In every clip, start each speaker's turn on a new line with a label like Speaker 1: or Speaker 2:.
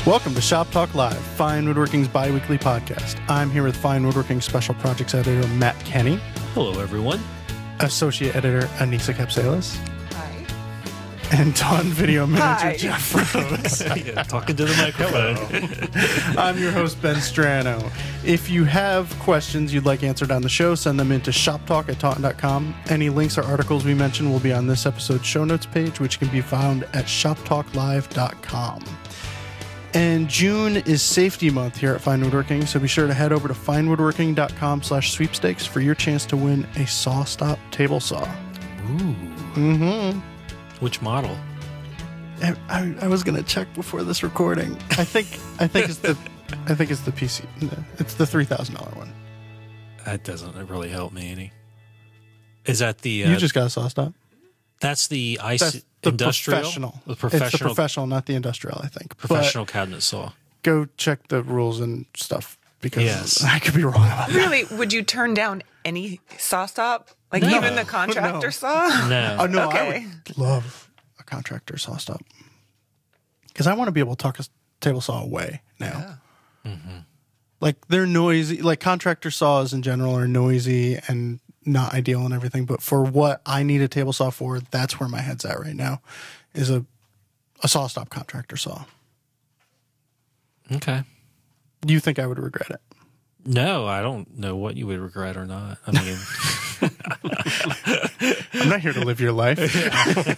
Speaker 1: Welcome to Shop Talk Live, Fine Woodworking's bi-weekly podcast. I'm here with Fine Woodworking Special Projects Editor Matt Kenny.
Speaker 2: Hello, everyone.
Speaker 1: Associate Editor Anissa Capsalis.
Speaker 3: Hi.
Speaker 1: And Dawn Video Manager
Speaker 3: Hi.
Speaker 1: Jeff Rose.
Speaker 2: Yeah, talking to the microphone.
Speaker 1: I'm your host, Ben Strano. If you have questions you'd like answered on the show, send them into shoptalk@taunton.com. Any links or articles we mention will be on this episode's show notes page, which can be found at shoptalklive.com. And June is safety month here at Fine Woodworking, so be sure to head over to finewoodworking.com/sweepstakes for your chance to win a SawStop table saw.
Speaker 2: Ooh.
Speaker 1: Mm-hmm.
Speaker 2: Which model?
Speaker 1: I was gonna check before this recording. I think it's the PC. It's the $3,000 one.
Speaker 2: That doesn't really help me any. Is that the?
Speaker 1: You just got a SawStop.
Speaker 2: That's the
Speaker 1: That's the
Speaker 2: industrial.
Speaker 1: professional.
Speaker 2: The professional.
Speaker 1: It's the professional, not the industrial. I think
Speaker 2: Professional cabinet saw.
Speaker 1: Go check the rules and stuff because
Speaker 2: Yes.
Speaker 1: I could be wrong about that.
Speaker 3: Really, would you turn down any saw stop? Like
Speaker 2: No.
Speaker 3: even the contractor
Speaker 1: No.
Speaker 3: saw?
Speaker 2: No.
Speaker 1: Oh no, I
Speaker 3: Okay.
Speaker 1: would love a contractor saw stop because I want to be able to tuck a table saw away now.
Speaker 3: Yeah.
Speaker 2: Mm-hmm.
Speaker 1: Like they're noisy. Like contractor saws in general are noisy and not ideal and everything. But for what I need a table saw for, that's where my head's at right now. Is a saw stop contractor saw.
Speaker 2: Okay.
Speaker 1: Do you think I would regret it?
Speaker 2: No, I don't know what you would regret or not. I mean,
Speaker 1: I'm not here to live your life.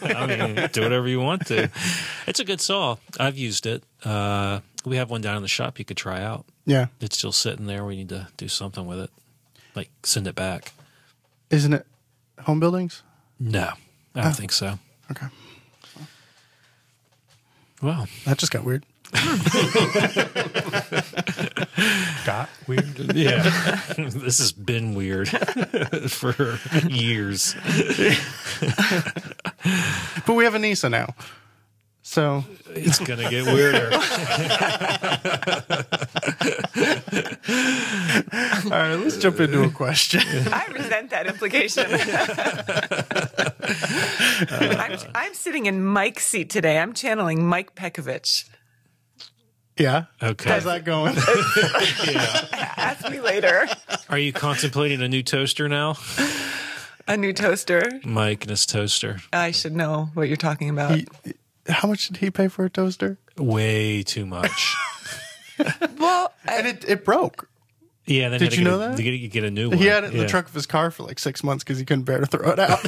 Speaker 2: I mean, do whatever you want to. It's a good saw. I've used it. We have one down in the shop you could try out.
Speaker 1: Yeah.
Speaker 2: It's still sitting there. We need to do something with it, like send it back.
Speaker 1: Isn't it home buildings?
Speaker 2: No, I don't think so.
Speaker 1: Okay.
Speaker 2: Well,
Speaker 1: That just got weird.
Speaker 4: Got weird.
Speaker 2: yeah, this has been weird for years.
Speaker 1: But we have Anissa now. So
Speaker 2: It's going to get weirder.
Speaker 1: all right, let's jump into a question.
Speaker 3: I resent that implication. I'm sitting in Mike's seat today. I'm channeling Mike Pekovich.
Speaker 1: Yeah.
Speaker 2: Okay.
Speaker 1: How's that going?
Speaker 2: Yeah.
Speaker 3: Ask me later.
Speaker 2: Are you contemplating a new toaster now?
Speaker 3: A new toaster.
Speaker 2: Mike and his toaster.
Speaker 3: I should know what you're talking about.
Speaker 1: How much did he pay for a toaster?
Speaker 2: Way too much.
Speaker 3: Well,
Speaker 1: And it broke.
Speaker 2: Yeah. Then
Speaker 1: Did
Speaker 2: had to
Speaker 1: you
Speaker 2: get
Speaker 1: know that?
Speaker 2: To get a new one.
Speaker 1: He had it in
Speaker 2: Yeah.
Speaker 1: the trunk of his car for like 6 months because he couldn't bear to throw it out.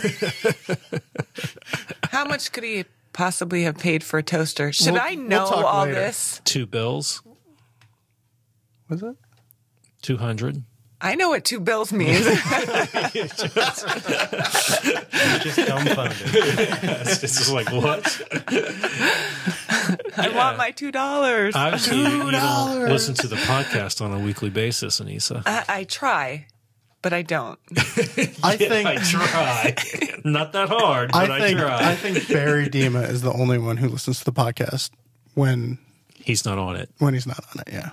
Speaker 3: how much could he possibly have paid for a toaster? Should
Speaker 1: We'll-
Speaker 3: I
Speaker 1: we'll
Speaker 3: know
Speaker 1: talk
Speaker 3: all
Speaker 1: later.
Speaker 3: this?
Speaker 2: 2 bills.
Speaker 1: Was it?
Speaker 2: 200.
Speaker 3: I know what 2 bills means.
Speaker 4: Just dumbfounded.
Speaker 2: It's just like, what?
Speaker 3: I want my $2.
Speaker 2: Obviously, you don't listen to the podcast on a weekly basis, Anissa.
Speaker 3: I try, but I don't.
Speaker 1: I think
Speaker 2: I try. Not that hard, but I try.
Speaker 1: I think Barry Dima is the only one who listens to the podcast when
Speaker 2: He's not on it.
Speaker 1: he's not on it. Yeah.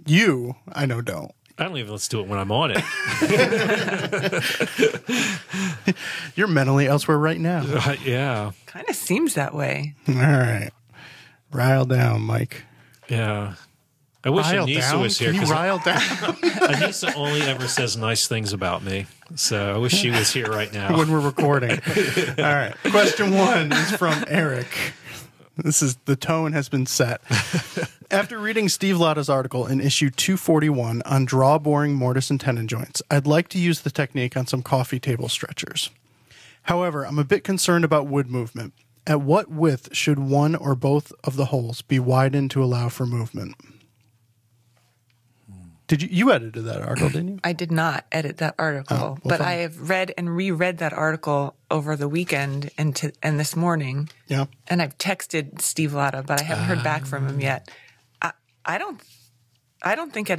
Speaker 1: You, I know, don't.
Speaker 2: I don't even let's do it when I'm on it.
Speaker 1: You're mentally elsewhere right now.
Speaker 2: Yeah.
Speaker 3: Kind of seems that way.
Speaker 1: All right. Rile down, Mike.
Speaker 2: Yeah. I wish
Speaker 1: Rile
Speaker 2: Anissa
Speaker 1: down?
Speaker 2: was here
Speaker 1: Can you
Speaker 2: because
Speaker 1: rile down?
Speaker 2: Anissa only ever says nice things about me. So I wish she was here right now.
Speaker 1: when we're recording. All right. Question 1 is from Eric. The tone has been set. After reading Steve Latta's article in issue 241 on draw boring mortise and tenon joints, I'd like to use the technique on some coffee table stretchers. However, I'm a bit concerned about wood movement. At what width should one or both of the holes be widened to allow for movement? Did you edited that article, didn't you?
Speaker 3: I did not edit that article, but
Speaker 1: fine.
Speaker 3: I have read and reread that article over the weekend and this morning.
Speaker 1: Yeah.
Speaker 3: And I've texted Steve Latta, but I haven't heard back from him yet. I don't think I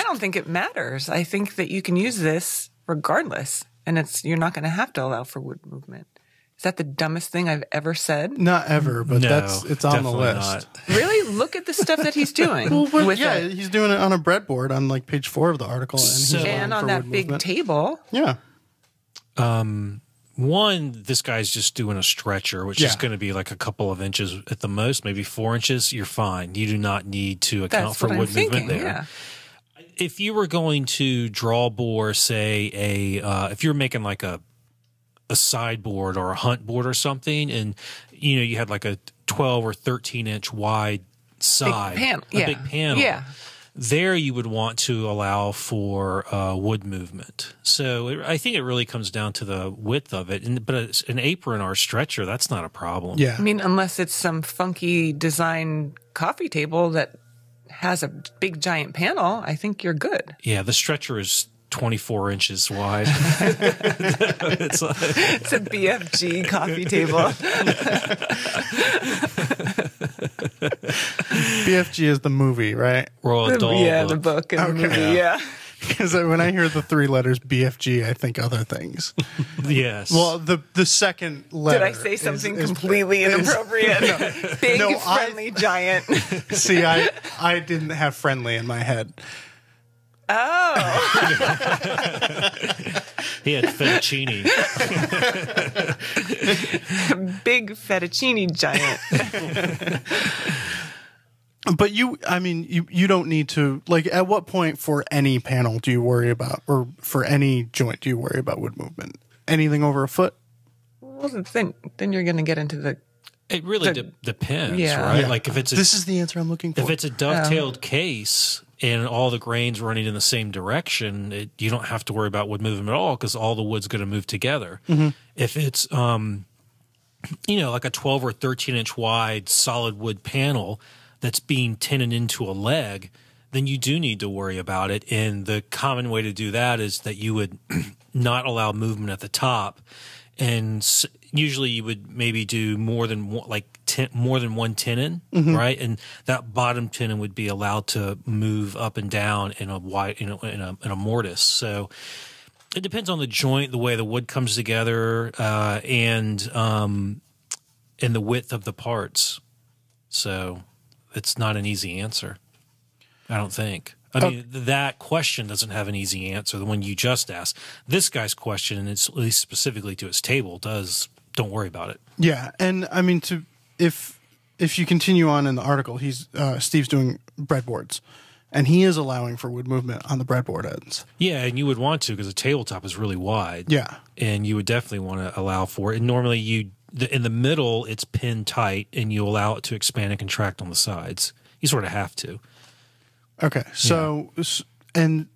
Speaker 3: don't think it matters. I think that you can use this regardless, and you're not going to have to allow for wood movement. Is that the dumbest thing I've ever said?
Speaker 1: Not ever, but
Speaker 2: No,
Speaker 1: it's on the
Speaker 2: definitely
Speaker 1: list.
Speaker 2: not.
Speaker 3: Really? Look at the stuff that he's doing with
Speaker 1: Yeah,
Speaker 3: it.
Speaker 1: he's doing it on a breadboard on like page 4 of the article, and he's
Speaker 2: So-
Speaker 1: allowing
Speaker 3: And
Speaker 1: for
Speaker 3: on that
Speaker 1: wood
Speaker 3: big
Speaker 1: movement.
Speaker 3: table.
Speaker 1: Yeah.
Speaker 2: One, this guy's just doing a stretcher, which is going to be like a couple of inches at the most, maybe 4 inches. You're fine. You do not need to account for wood movement there.
Speaker 3: Yeah.
Speaker 2: If you were going to draw bore, say if you're making like a sideboard or a hunt board or something, and you had like a 12 or 13 inch wide side, big panel.
Speaker 3: Yeah.
Speaker 2: There you would want to allow for wood movement. So I think it really comes down to the width of it. But it's an apron or a stretcher, that's not a problem.
Speaker 1: Yeah.
Speaker 3: I mean, unless it's some funky design coffee table that has a big giant panel, I think you're good.
Speaker 2: Yeah, the stretcher is 24 inches wide.
Speaker 3: It's a BFG coffee table.
Speaker 1: BFG is the movie, right?
Speaker 2: Royal Doll book.
Speaker 3: The book and the movie, yeah.
Speaker 1: Because when I hear the 3 letters BFG, I think other things.
Speaker 2: Yes.
Speaker 1: Well, the second letter.
Speaker 3: Did I say something completely inappropriate? Big, friendly, giant.
Speaker 1: See, I didn't have friendly in my head.
Speaker 3: Oh.
Speaker 2: He had fettuccine.
Speaker 3: Big fettuccine giant.
Speaker 1: But you don't need to, like, at what point for any panel do you worry about, or for any joint do you worry about wood movement? Anything over a foot?
Speaker 3: Well, then you're going to get into the...
Speaker 2: It really depends, right?
Speaker 1: Yeah.
Speaker 2: Like if it's
Speaker 1: this is the answer I'm looking for.
Speaker 2: If it's a dovetailed case and all the grains running in the same direction, you don't have to worry about wood movement at all because all the wood's going to move together. Mm-hmm. If it's like a 12 or 13 inch wide solid wood panel that's being tenon into a leg, then you do need to worry about it. And the common way to do that is that you would not allow movement at the top. And usually you would maybe do more than one tenon, right? And that bottom tenon would be allowed to move up and down in a wide, in a mortise. So it depends on the joint, the way the wood comes together, and the width of the parts. So it's not an easy answer, I don't think. I mean, that question doesn't have an easy answer, the one you just asked. This guy's question, and it's at least specifically to his table, don't worry about it.
Speaker 1: Yeah, and I mean, if you continue on in the article, Steve's doing breadboards, and he is allowing for wood movement on the breadboard ends.
Speaker 2: Yeah, and you would want to because the tabletop is really wide.
Speaker 1: Yeah.
Speaker 2: And you would definitely want to allow for it. And normally in the middle, it's pinned tight, and you allow it to expand and contract on the sides. You sort of have to.
Speaker 1: Okay, so and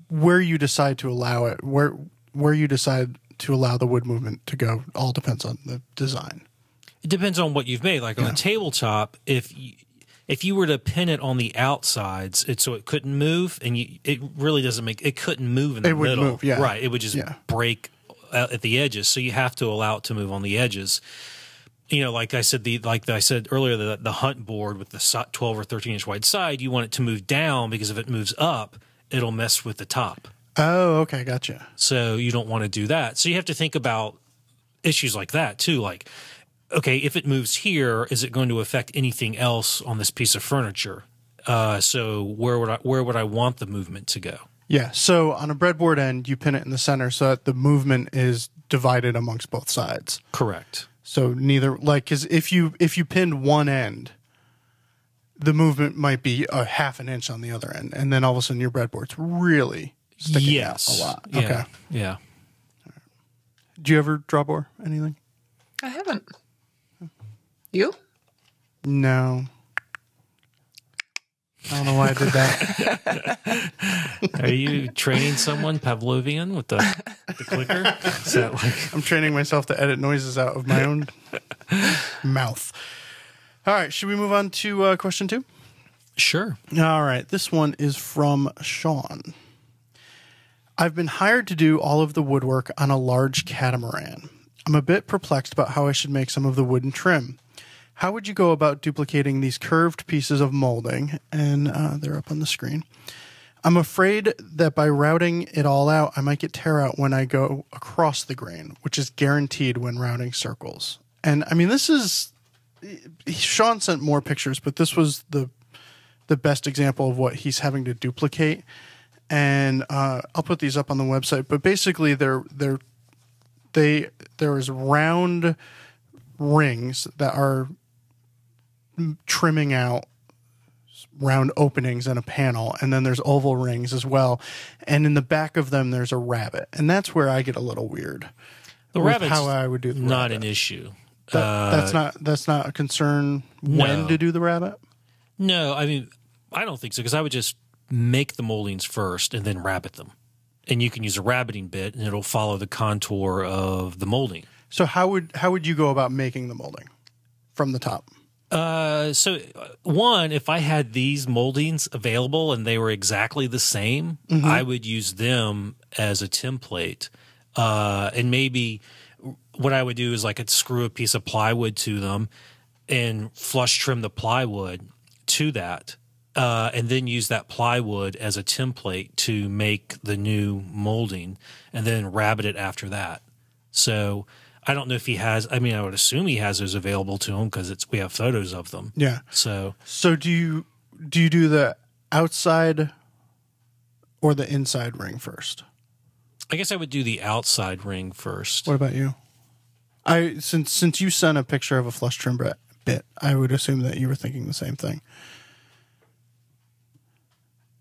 Speaker 1: where you decide to allow it, where you decide to allow the wood movement to go, all depends on the design.
Speaker 2: It depends on what you've made. Like on a tabletop, if you were to pin it on the outsides, so it couldn't move, and it really doesn't it couldn't move in the middle. It would move, yeah. Right, it would just break at the edges. So you have to allow it to move on the edges. Like I said, earlier, the hunt board with the 12 or 13 inch wide side, you want it to move down because if it moves up, it'll mess with the top.
Speaker 1: Oh, okay, gotcha.
Speaker 2: So you don't want to do that. So you have to think about issues like that too. Like, okay, if it moves here, is it going to affect anything else on this piece of furniture? So where would I want the movement to go?
Speaker 1: Yeah. So on a breadboard end, you pin it in the center so that the movement is divided amongst both sides.
Speaker 2: Correct.
Speaker 1: So neither, because if you pinned one end, the movement might be a half an inch on the other end, and then all of a sudden your breadboard's really sticking out a lot.
Speaker 2: Yeah.
Speaker 1: Okay.
Speaker 2: Yeah.
Speaker 1: Right. Do you ever draw bore anything?
Speaker 3: I haven't. You?
Speaker 1: No. I don't know why I did that.
Speaker 2: Are you training someone Pavlovian with the clicker? Is that like...
Speaker 1: I'm training myself to edit noises out of my own mouth. All right, should we move on to question 2?
Speaker 2: Sure.
Speaker 1: All right, this one is from Sean. I've been hired to do all of the woodwork on a large catamaran. I'm a bit perplexed about how I should make some of the wooden trim. How would you go about duplicating these curved pieces of molding? And they're up on the screen. I'm afraid that by routing it all out, I might get tear out when I go across the grain, which is guaranteed when routing circles. And I mean, this is... Sean sent more pictures, but this was the best example of what he's having to duplicate. And I'll put these up on the website. But basically, they're there was round rings that are trimming out round openings in a panel, and then there's oval rings as well, and in the back of them there's a rabbet, and that's where I get a little weird.
Speaker 2: The rabbit's
Speaker 1: how I would do the
Speaker 2: not
Speaker 1: rabbet.
Speaker 2: an issue.
Speaker 1: That's not a concern when to do the rabbet.
Speaker 2: No, I mean I don't think so, because I would just make the moldings first and then rabbet them, and you can use a rabbeting bit and it'll follow the contour of the molding.
Speaker 1: So how would you go about making the molding from the top?
Speaker 2: One, if I had these moldings available and they were exactly the same, I would use them as a template. And maybe what I would do is like I'd screw a piece of plywood to them and flush trim the plywood to that. And then use that plywood as a template to make the new molding and then rabbet it after that. So I don't know if he has. I mean, I would assume he has those available to him because we have photos of them.
Speaker 1: Yeah.
Speaker 2: So
Speaker 1: do you do the outside or the inside ring first?
Speaker 2: I guess I would do the outside ring first.
Speaker 1: What about you? Since you sent a picture of a flush trim bit, I would assume that you were thinking the same thing.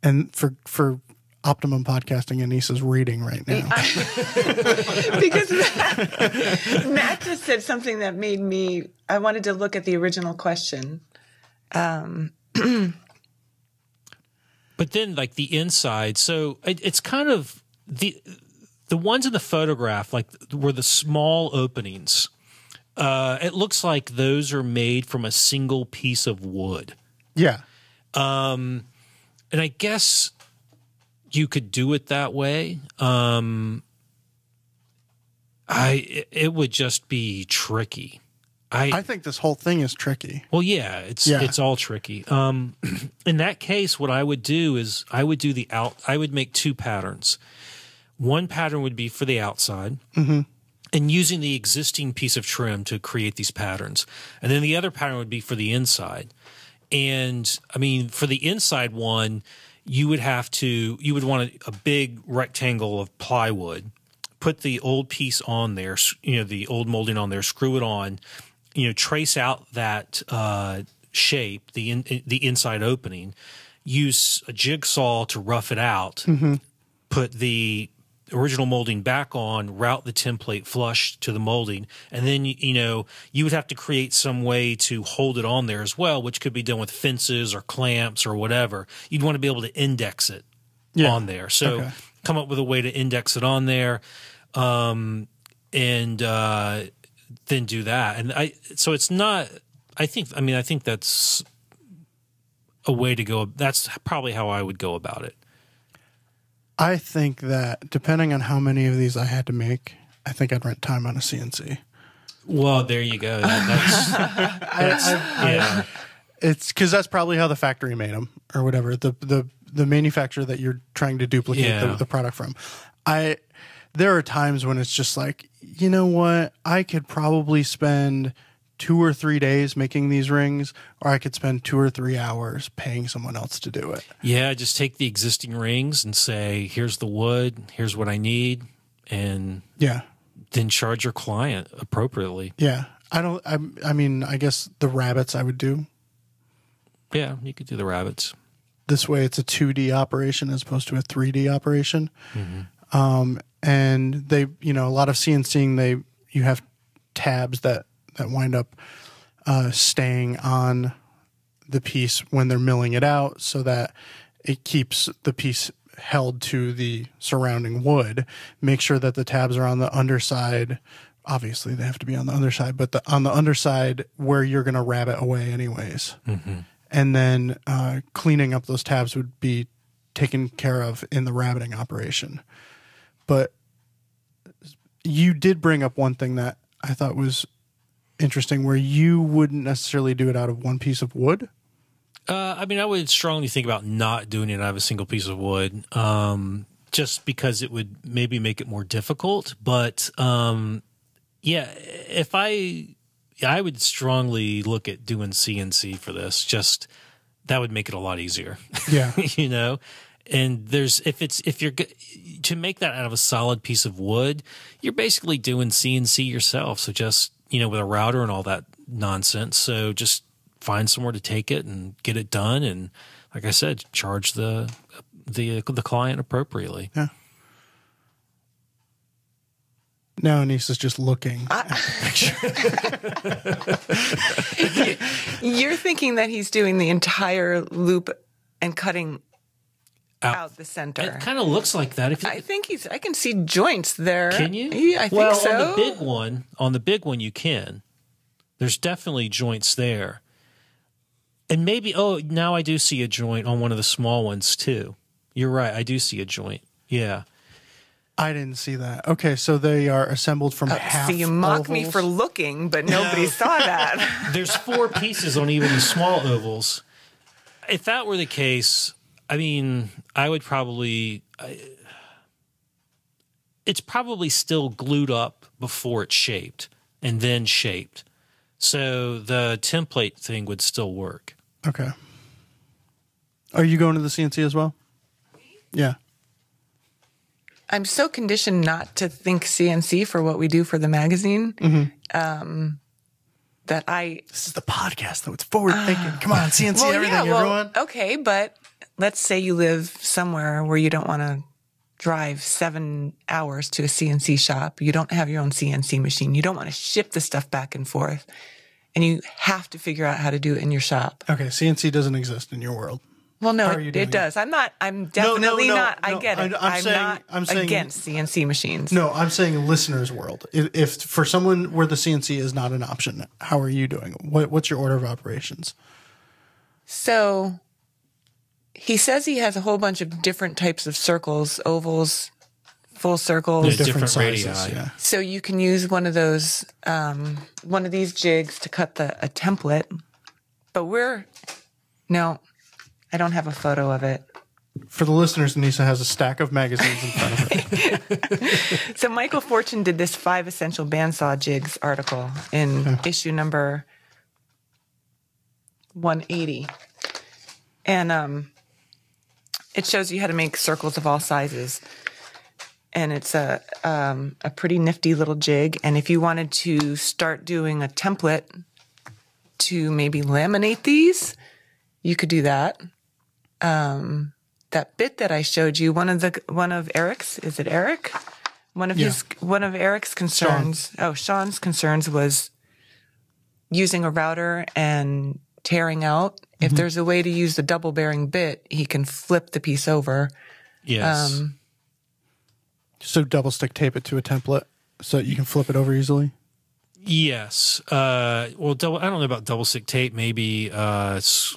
Speaker 1: And for optimum podcasting, Anissa's reading right now.
Speaker 3: Because Matt just said something that made me, I wanted to look at the original question.
Speaker 2: But then like the inside, so it's kind of the ones in the photograph, like were the small openings. It looks like those are made from a single piece of wood.
Speaker 1: Yeah.
Speaker 2: And I guess you could do it that way. It would just be tricky.
Speaker 1: I think this whole thing is tricky.
Speaker 2: Well, yeah, it's all tricky. In that case, what I would do is I would make two patterns. One pattern would be for the outside, and using the existing piece of trim to create these patterns. And then the other pattern would be for the inside. And I mean, for the inside one, you would want a big rectangle of plywood, put the old piece on there, the old molding on there, screw it on, trace out that shape, the inside opening, use a jigsaw to rough it out, put the original molding back on, route the template flush to the molding, and then you would have to create some way to hold it on there as well, which could be done with fences or clamps or whatever. You'd want to be able to index it on there. So come up with a way to index it on there, and then do that. And so it's not. I think that's a way to go. That's probably how I would go about it.
Speaker 1: I think that depending on how many of these I had to make, I think I'd rent time on a CNC.
Speaker 2: Well, there you go. Yeah.
Speaker 1: It's because that's probably how the factory made them or whatever. The manufacturer that you're trying to duplicate the product from. There are times when it's just like, you know what? I could probably spend 2 or 3 days making these rings, or I could spend 2 or 3 hours paying someone else to do it.
Speaker 2: Yeah, just take the existing rings and say, here's the wood, here's what I need, and then charge your client appropriately.
Speaker 1: Yeah. I mean, I guess the rabbets I would do.
Speaker 2: Yeah, you could do the rabbits.
Speaker 1: This way it's a 2D operation as opposed to a 3D operation. And they, a lot of CNCing, you have tabs that wind up staying on the piece when they're milling it out so that it keeps the piece held to the surrounding wood. Make sure that the tabs are on the underside. Obviously, they have to be on the underside, but on the underside where you're going to rabbet away anyways. And then cleaning up those tabs would be taken care of in the rabbeting operation. But you did bring up one thing that I thought was interesting, where you wouldn't necessarily do it out of one piece of wood.
Speaker 2: I mean, I would strongly think about not doing it out of a single piece of wood, just because it would maybe make it more difficult. But if I would strongly look at doing CNC for this. Just that would make it a lot easier.
Speaker 1: Yeah,
Speaker 2: And if you're to make that out of a solid piece of wood, you're basically doing CNC yourself. So just, with a router and all that nonsense. So just find somewhere to take it and get it done. And like I said, charge the client appropriately.
Speaker 1: Yeah. Now Anissa's just looking at the
Speaker 3: picture. You're thinking that he's doing the entire loop and cutting out the center.
Speaker 2: It kind of looks like that.
Speaker 3: I can see joints there.
Speaker 2: Can you?
Speaker 3: Yeah, I think so.
Speaker 2: On the big one, you can. There's definitely joints there. And maybe, now I do see a joint on one of the small ones too. You're right. I do see a joint. Yeah.
Speaker 1: I didn't see that. Okay, so they are assembled from half
Speaker 3: So you mock
Speaker 1: ovals.
Speaker 3: me for looking, but nobody saw that.
Speaker 2: There's 4 pieces on even the small ovals. If that were the case, I mean, I would probably... it's probably still glued up before it's shaped and then shaped. So the template thing would still work.
Speaker 1: Okay. Are you going to the CNC as well? Yeah.
Speaker 3: I'm so conditioned not to think CNC for what we do for the magazine that
Speaker 1: This is the podcast, though. It's forward thinking. Come on, CNC everything, everyone.
Speaker 3: Okay, but let's say you live somewhere where you don't want to drive 7 hours to a CNC shop. You don't have your own CNC machine. You don't want to ship the stuff back and forth. And you have to figure out how to do it in your shop.
Speaker 1: Okay, CNC doesn't exist in your world.
Speaker 3: Well, no, it does. I'm definitely not. I get it. I'm not against CNC machines.
Speaker 1: No, I'm saying listeners' world. If for someone where the CNC is not an option, how are you doing? What's your order of operations?
Speaker 3: So he says he has a whole bunch of different types of circles, ovals, full circles.
Speaker 2: Different
Speaker 1: sizes,
Speaker 2: radii.
Speaker 1: yeah.
Speaker 3: So you can use one of those, one of these jigs to cut a template. But no, I don't have a photo of it.
Speaker 1: For the listeners, Anissa has a stack of magazines in front of her.
Speaker 3: So Michael Fortune did this 5 Essential Bandsaw Jigs article in issue number 180. And it shows you how to make circles of all sizes. And it's a pretty nifty little jig. And if you wanted to start doing a template to maybe laminate these, you could do that. That bit that I showed you, one of Eric's, is it Eric? One of Eric's concerns. Sean's concerns was using a router and tearing out. Mm-hmm. If there's a way to use the double bearing bit, he can flip the piece over.
Speaker 2: Yes.
Speaker 1: So double stick tape it to a template so that you can flip it over easily?
Speaker 2: Yes. I don't know about double stick tape. Maybe, there's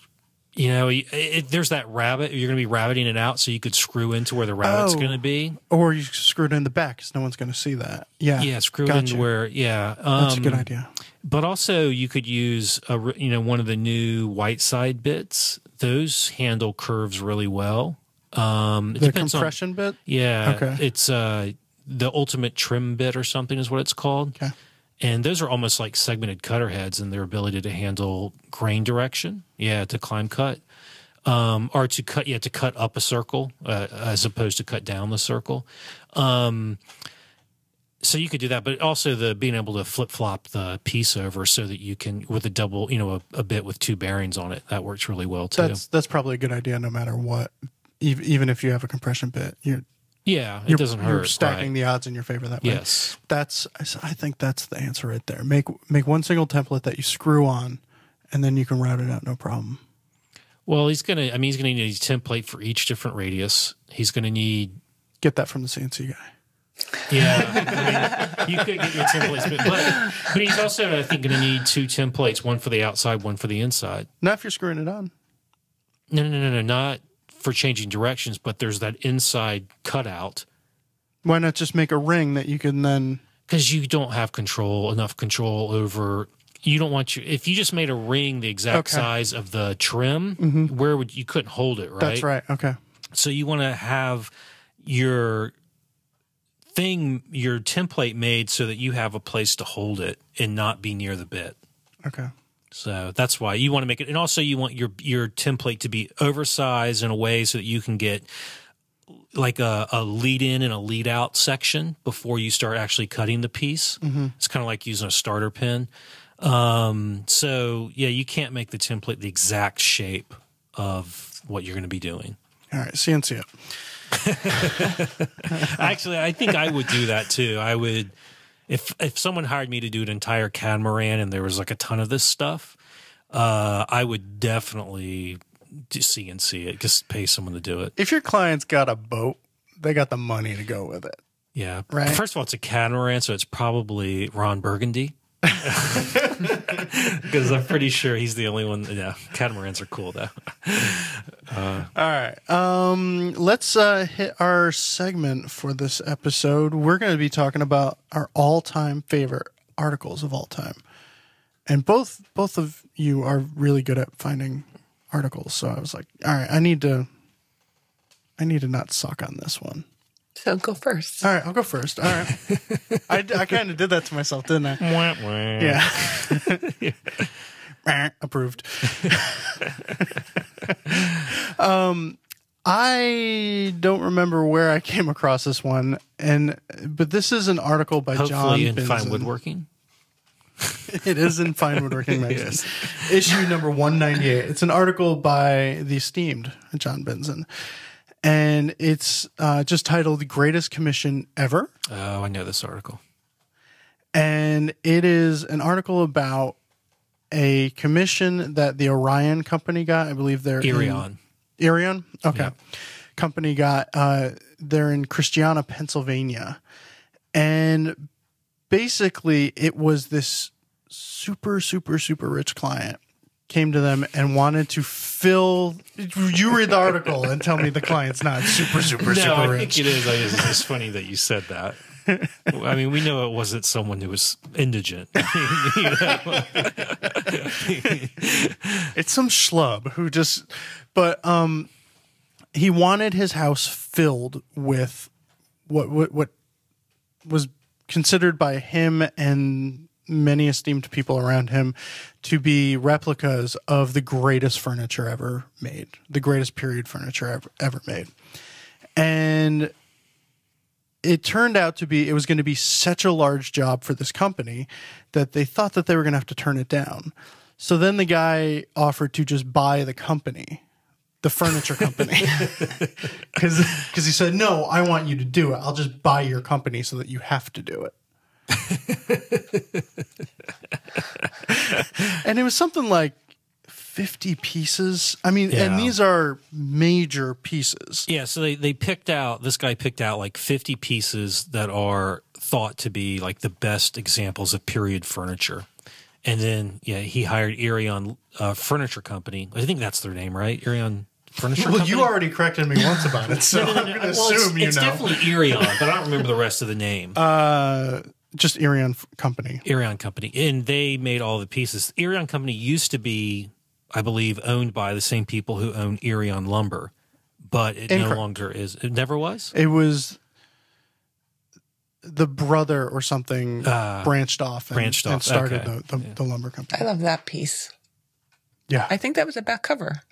Speaker 2: that rabbet. You're going to be rabbiting it out so you could screw into where the rabbet's going to be.
Speaker 1: Or you screw it in the back because no one's going to see that. Yeah.
Speaker 2: Yeah, screw it into where,
Speaker 1: that's a good idea.
Speaker 2: But also you could use, one of the new white side bits. Those handle curves really well.
Speaker 1: The compression bit?
Speaker 2: Yeah.
Speaker 1: Okay.
Speaker 2: It's the ultimate trim bit or something is what it's called.
Speaker 1: Okay.
Speaker 2: And those are almost like segmented cutter heads in their ability to handle grain direction. Yeah, to climb cut. Or to cut up a circle as opposed to cut down the circle. So you could do that, but also being able to flip-flop the piece over so that you can, with a double, a bit with 2 bearings on it, that works really well too.
Speaker 1: That's probably a good idea no matter what. Even if you have a compression bit, it doesn't hurt. You're stacking the odds in your favor that way.
Speaker 2: Yes,
Speaker 1: I think that's the answer right there. Make one single template that you screw on, and then you can route it out no problem.
Speaker 2: Well, he's gonna need a template for each different radius. He's gonna need
Speaker 1: get that from the CNC guy.
Speaker 2: Yeah, you could get your templates, but he's also, I think, going to need 2 templates, one for the outside, one for the inside.
Speaker 1: Not if you're screwing it on.
Speaker 2: No, not for changing directions, but there's that inside cutout.
Speaker 1: Why not just make a ring that you can then...
Speaker 2: Because you don't have enough control over... You don't want if you just made a ring the exact size of the trim, you couldn't hold it, right?
Speaker 1: That's right, okay.
Speaker 2: So you want to have your template made so that you have a place to hold it and not be near the bit.
Speaker 1: Okay.
Speaker 2: So that's why you want to make it. And also you want your template to be oversized in a way so that you can get like a lead in and a lead out section before you start actually cutting the piece. It's kind of like using a starter pin. So yeah, you can't make the template the exact shape of what you're going to be doing.
Speaker 1: All right, CNC it.
Speaker 2: Actually, I think I would do that too. I would, if someone hired me to do an entire catamaran and there was like a ton of this stuff, I would definitely CNC it. Just pay someone to do it.
Speaker 1: If your client's got a boat, they got the money to go with it.
Speaker 2: Yeah.
Speaker 1: Right.
Speaker 2: First of all, it's a catamaran, so it's probably Ron Burgundy. Because I'm pretty sure he's the only one. Yeah, catamarans are cool though.
Speaker 1: All right, let's hit our segment for this episode. We're going to be talking about our all-time favorite articles of all time, and both of you are really good at finding articles. So I was like, all right, I need to not suck on this one.
Speaker 3: So go first.
Speaker 1: All right, I'll go first. All right. I kind of did that to myself, didn't I? Yeah. Approved. I don't remember where I came across this one, but this is an article by John
Speaker 2: Hopefully in
Speaker 1: Benson.
Speaker 2: Fine Woodworking.
Speaker 1: It is in Fine Woodworking magazine. Yes. Issue number 198. It's an article by the esteemed John Benson. And it's just titled "The Greatest Commission Ever."
Speaker 2: Oh, I know this article.
Speaker 1: And it is an article about a commission that the Orion company got. I believe they're
Speaker 2: Irion.
Speaker 1: Irion? Okay.
Speaker 2: Yeah.
Speaker 1: Company got, they're in Christiana, Pennsylvania. And basically it was this super, super, super rich client came to them and wanted to fill. You read the article and tell me the client's not super, super, super
Speaker 2: I
Speaker 1: rich.
Speaker 2: think it is. It's funny that you said that. I mean, we know it wasn't someone who was indigent.
Speaker 1: It's some schlub who just, but he wanted his house filled with what was considered by him and many esteemed people around him to be replicas of the greatest furniture ever made, the greatest period furniture ever made. And it turned out to be, it was going to be such a large job for this company that they thought that they were going to have to turn it down. So then the guy offered to just buy the company, the furniture company, because he said, no, I want you to do it. I'll just buy your company so that you have to do it. And it was something like 50 pieces. I mean,
Speaker 2: Yeah.
Speaker 1: and these are major pieces.
Speaker 2: Yeah, so this guy picked out like 50 pieces that are thought to be like the best examples of period furniture. And then, he hired Irion Furniture Company. I think that's their name, right? Irion Furniture Company?
Speaker 1: Well, you already corrected me once about it, so I'm going to assume
Speaker 2: it's
Speaker 1: you know.
Speaker 2: definitely Irion, but I don't remember the rest of the name.
Speaker 1: Just Irion Company.
Speaker 2: Irion Company. And they made all the pieces. Irion Company used to be, I believe, owned by the same people who own Irion Lumber, but it no longer is. It never was?
Speaker 1: It was the brother or something branched off and started
Speaker 2: okay.
Speaker 1: the lumber company.
Speaker 3: I love that piece.
Speaker 1: Yeah.
Speaker 3: I think that was a back cover.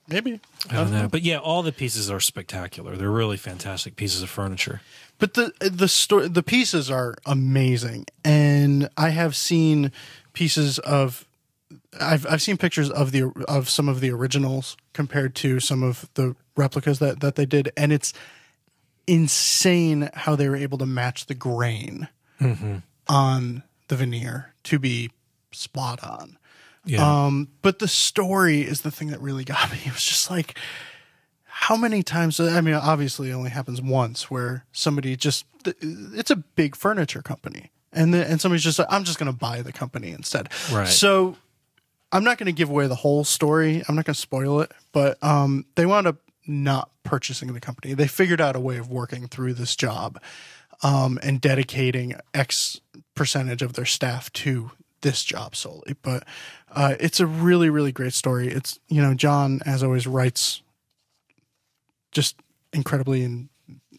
Speaker 1: Maybe.
Speaker 2: I don't know. But yeah, all the pieces are spectacular. They're really fantastic pieces of furniture.
Speaker 1: But the pieces are amazing, and I have seen pieces of. I've seen pictures of some of the originals compared to some of the replicas that they did, and it's insane how they were able to match the grain on the veneer to be spot on.
Speaker 2: Yeah.
Speaker 1: But the story is the thing that really got me. It was just like, how many times? I mean, obviously, it only happens once where somebody it's a big furniture company, and somebody's just like, I'm just going to buy the company instead.
Speaker 2: Right.
Speaker 1: So I'm not going to give away the whole story. I'm not going to spoil it, but they wound up not purchasing the company. They figured out a way of working through this job and dedicating X percentage of their staff to this job solely. But it's a really, really great story. It's, John, as always, writes just incredibly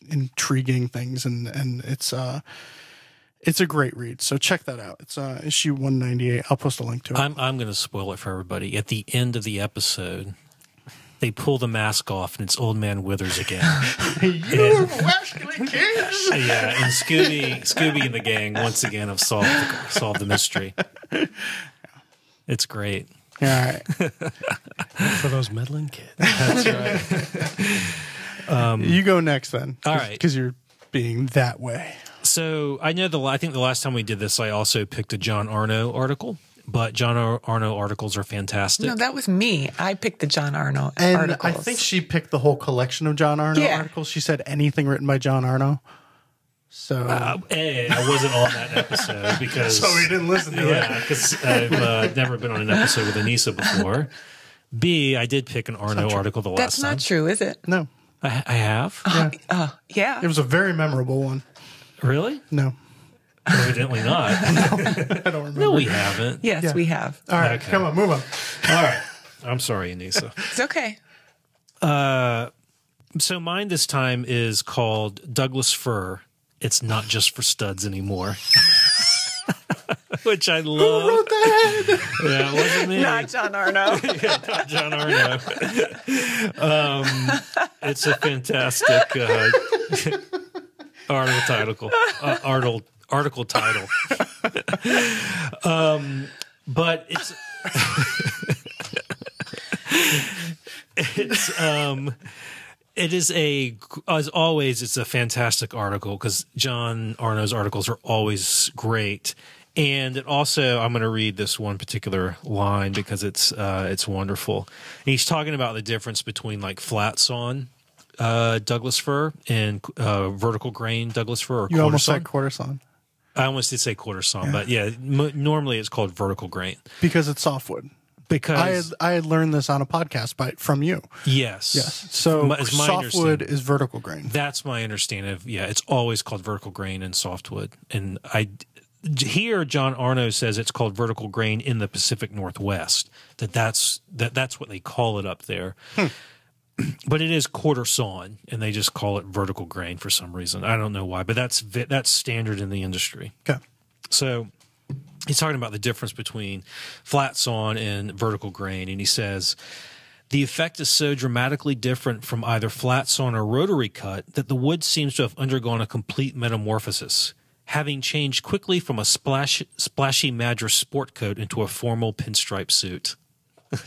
Speaker 1: intriguing things, and it's a great read. So check that out. It's issue 198. I'll post a link to it.
Speaker 2: I'm going to spoil it for everybody. At the end of the episode, they pull the mask off, and it's Old Man Withers again.
Speaker 1: You rascally kids!
Speaker 2: Yeah, and Scooby and the gang once again have solved the mystery. It's great.
Speaker 1: All right.
Speaker 4: For those meddling kids.
Speaker 2: That's right.
Speaker 1: You go next then.
Speaker 2: All right.
Speaker 1: Because you're being that way.
Speaker 2: So I know I think the last time we did this, I also picked a John Arno article, but John Arno articles are fantastic.
Speaker 3: No, that was me. I picked the John Arno
Speaker 1: And
Speaker 3: articles.
Speaker 1: I think she picked the whole collection of John Arno articles. She said anything written by John Arno. So
Speaker 2: I wasn't on that episode because
Speaker 1: so we didn't listen to it.
Speaker 2: because I've never been on an episode with Anissa before. B, I did pick an Arno article the last
Speaker 3: That's
Speaker 2: time.
Speaker 3: not true, is it?
Speaker 1: No.
Speaker 2: I have.
Speaker 3: Yeah.
Speaker 1: It was a very memorable one.
Speaker 2: Really?
Speaker 1: No.
Speaker 2: Evidently not.
Speaker 1: I don't remember.
Speaker 2: No, we haven't.
Speaker 3: Yes,
Speaker 1: Yeah.
Speaker 3: we have.
Speaker 1: All right,
Speaker 2: Okay.
Speaker 1: come on, move on.
Speaker 2: All right. I'm sorry, Anissa.
Speaker 3: It's okay.
Speaker 2: So mine this time is called Douglas Fir. It's not just for studs anymore. Which I love.
Speaker 1: Who wrote that?
Speaker 2: Yeah, it wasn't me.
Speaker 3: Not John Arno.
Speaker 2: Yeah, not John Arno. It's a fantastic article title. But it's it is as always, it's a fantastic article because John Arno's articles are always great. And it also, I'm going to read this one particular line because it's wonderful. And he's talking about the difference between like flat sawn Douglas fir and vertical grain Douglas fir or
Speaker 1: You
Speaker 2: quarter
Speaker 1: almost
Speaker 2: sawn.
Speaker 1: said quarter sawn.
Speaker 2: I almost did say quarter sawn, but yeah, normally it's called vertical grain
Speaker 1: Because it's softwood.
Speaker 2: because
Speaker 1: I had learned this on a podcast from you.
Speaker 2: yes,
Speaker 1: Yes. So
Speaker 2: it's my
Speaker 1: softwood
Speaker 2: understanding.
Speaker 1: is vertical grain.
Speaker 2: That's my understanding of it's always called vertical grain and softwood. And here John Arno says it's called vertical grain in the Pacific Northwest. That's what they call it up there. But it is quarter sawn, and they just call it vertical grain for some reason. I don't know why, but that's standard in the industry.
Speaker 1: Okay.
Speaker 2: So he's talking about the difference between flat sawn and vertical grain, and he says the effect is so dramatically different from either flat sawn or rotary cut that the wood seems to have undergone a complete metamorphosis, having changed quickly from a splashy Madras sport coat into a formal pinstripe suit.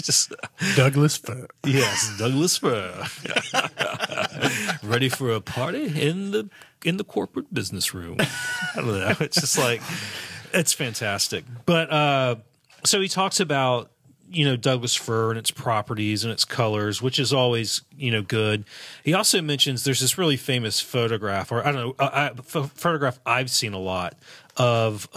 Speaker 2: Just
Speaker 1: Douglas fir.
Speaker 2: yes, Douglas fir. Ready for a party in the corporate business room. I don't know. It's just like it's fantastic. But so he talks about Douglas fir and its properties and its colors, which is always good. He also mentions there's this really famous photograph, or I don't know, photograph I've seen a lot of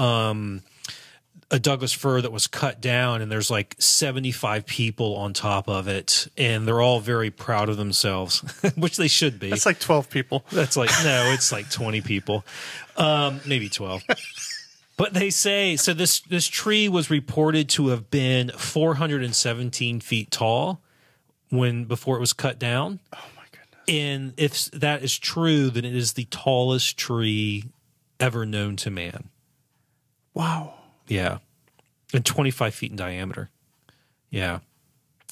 Speaker 2: a Douglas fir that was cut down, and there's like 75 people on top of it, and they're all very proud of themselves, which they should be.
Speaker 1: That's like 12 people.
Speaker 2: That's like, no, it's like 20 people, maybe 12. But they say, so this tree was reported to have been 417 feet tall before it was cut down.
Speaker 1: Oh my goodness.
Speaker 2: And if that is true, then it is the tallest tree ever known to man.
Speaker 1: Wow.
Speaker 2: Yeah. And 25 feet in diameter. Yeah.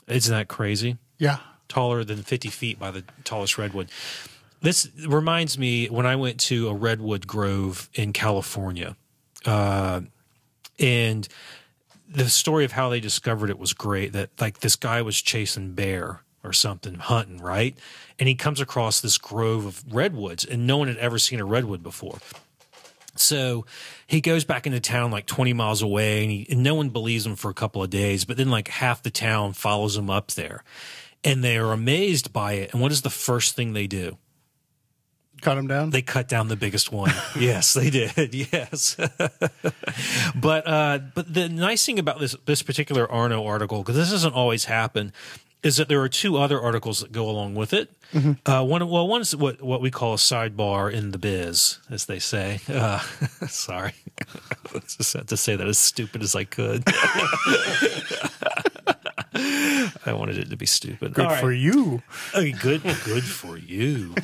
Speaker 2: Isn't that crazy?
Speaker 1: Yeah.
Speaker 2: Taller than 50 feet by the tallest redwood. This reminds me when I went to a redwood grove in California. And the story of how they discovered it was great. That like this guy was chasing bear or something, hunting, right? And he comes across this grove of redwoods, and no one had ever seen a redwood before. So he goes back into town like 20 miles away, and no one believes him for a couple of days, but then like half the town follows him up there, and they are amazed by it. And what is the first thing they do?
Speaker 1: Cut him down?
Speaker 2: They cut down the biggest one. Yes, they did. Yes. But the nice thing about this particular Arno article, because this doesn't always happen, is that there are two other articles that go along with it. Mm-hmm. One is what we call a sidebar in the biz, as they say. Sorry. I just had to say that as stupid as I could. I wanted it to be stupid.
Speaker 1: Good for you.
Speaker 2: Good for you.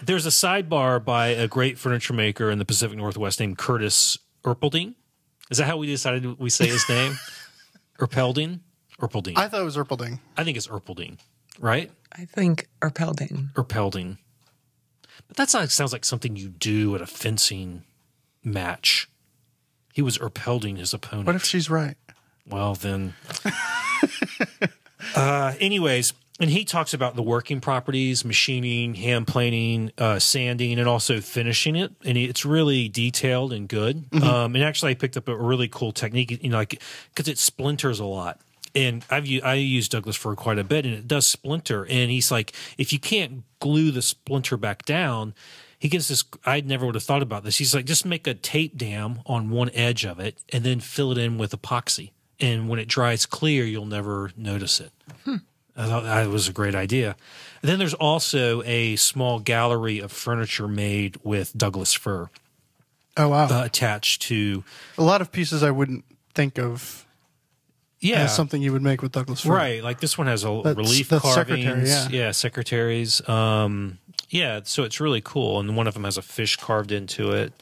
Speaker 2: There's a sidebar by a great furniture maker in the Pacific Northwest named Curtis Erpelding. Is that how we decided we say his name? Erpelding? Erpelding.
Speaker 1: I thought it was Erpelding.
Speaker 2: I think it's Erpelding, right?
Speaker 3: I think Erpelding.
Speaker 2: Erpelding. But that sounds like something you do at a fencing match. He was Erpelding his opponent.
Speaker 1: What if she's right?
Speaker 2: Well, then. Anyways, and he talks about the working properties, machining, hand planing, sanding, and also finishing it. And it's really detailed and good. And actually, I picked up a really cool technique, because it splinters a lot. And I use Douglas fir quite a bit, and it does splinter. And he's like, if you can't glue the splinter back down, he gives this. I never would have thought about this. He's like, just make a tape dam on one edge of it, and then fill it in with epoxy. And when it dries clear, you'll never notice it. I thought that was a great idea. And then there's also a small gallery of furniture made with Douglas fir.
Speaker 1: Oh, wow.
Speaker 2: Attached to
Speaker 1: a lot of pieces I wouldn't think of.
Speaker 2: Yeah,
Speaker 1: as something you would make with Douglas fir.
Speaker 2: Right, like this one has relief carvings.
Speaker 1: Secretary,
Speaker 2: secretaries. Yeah, so it's really cool, and one of them has a fish carved into it.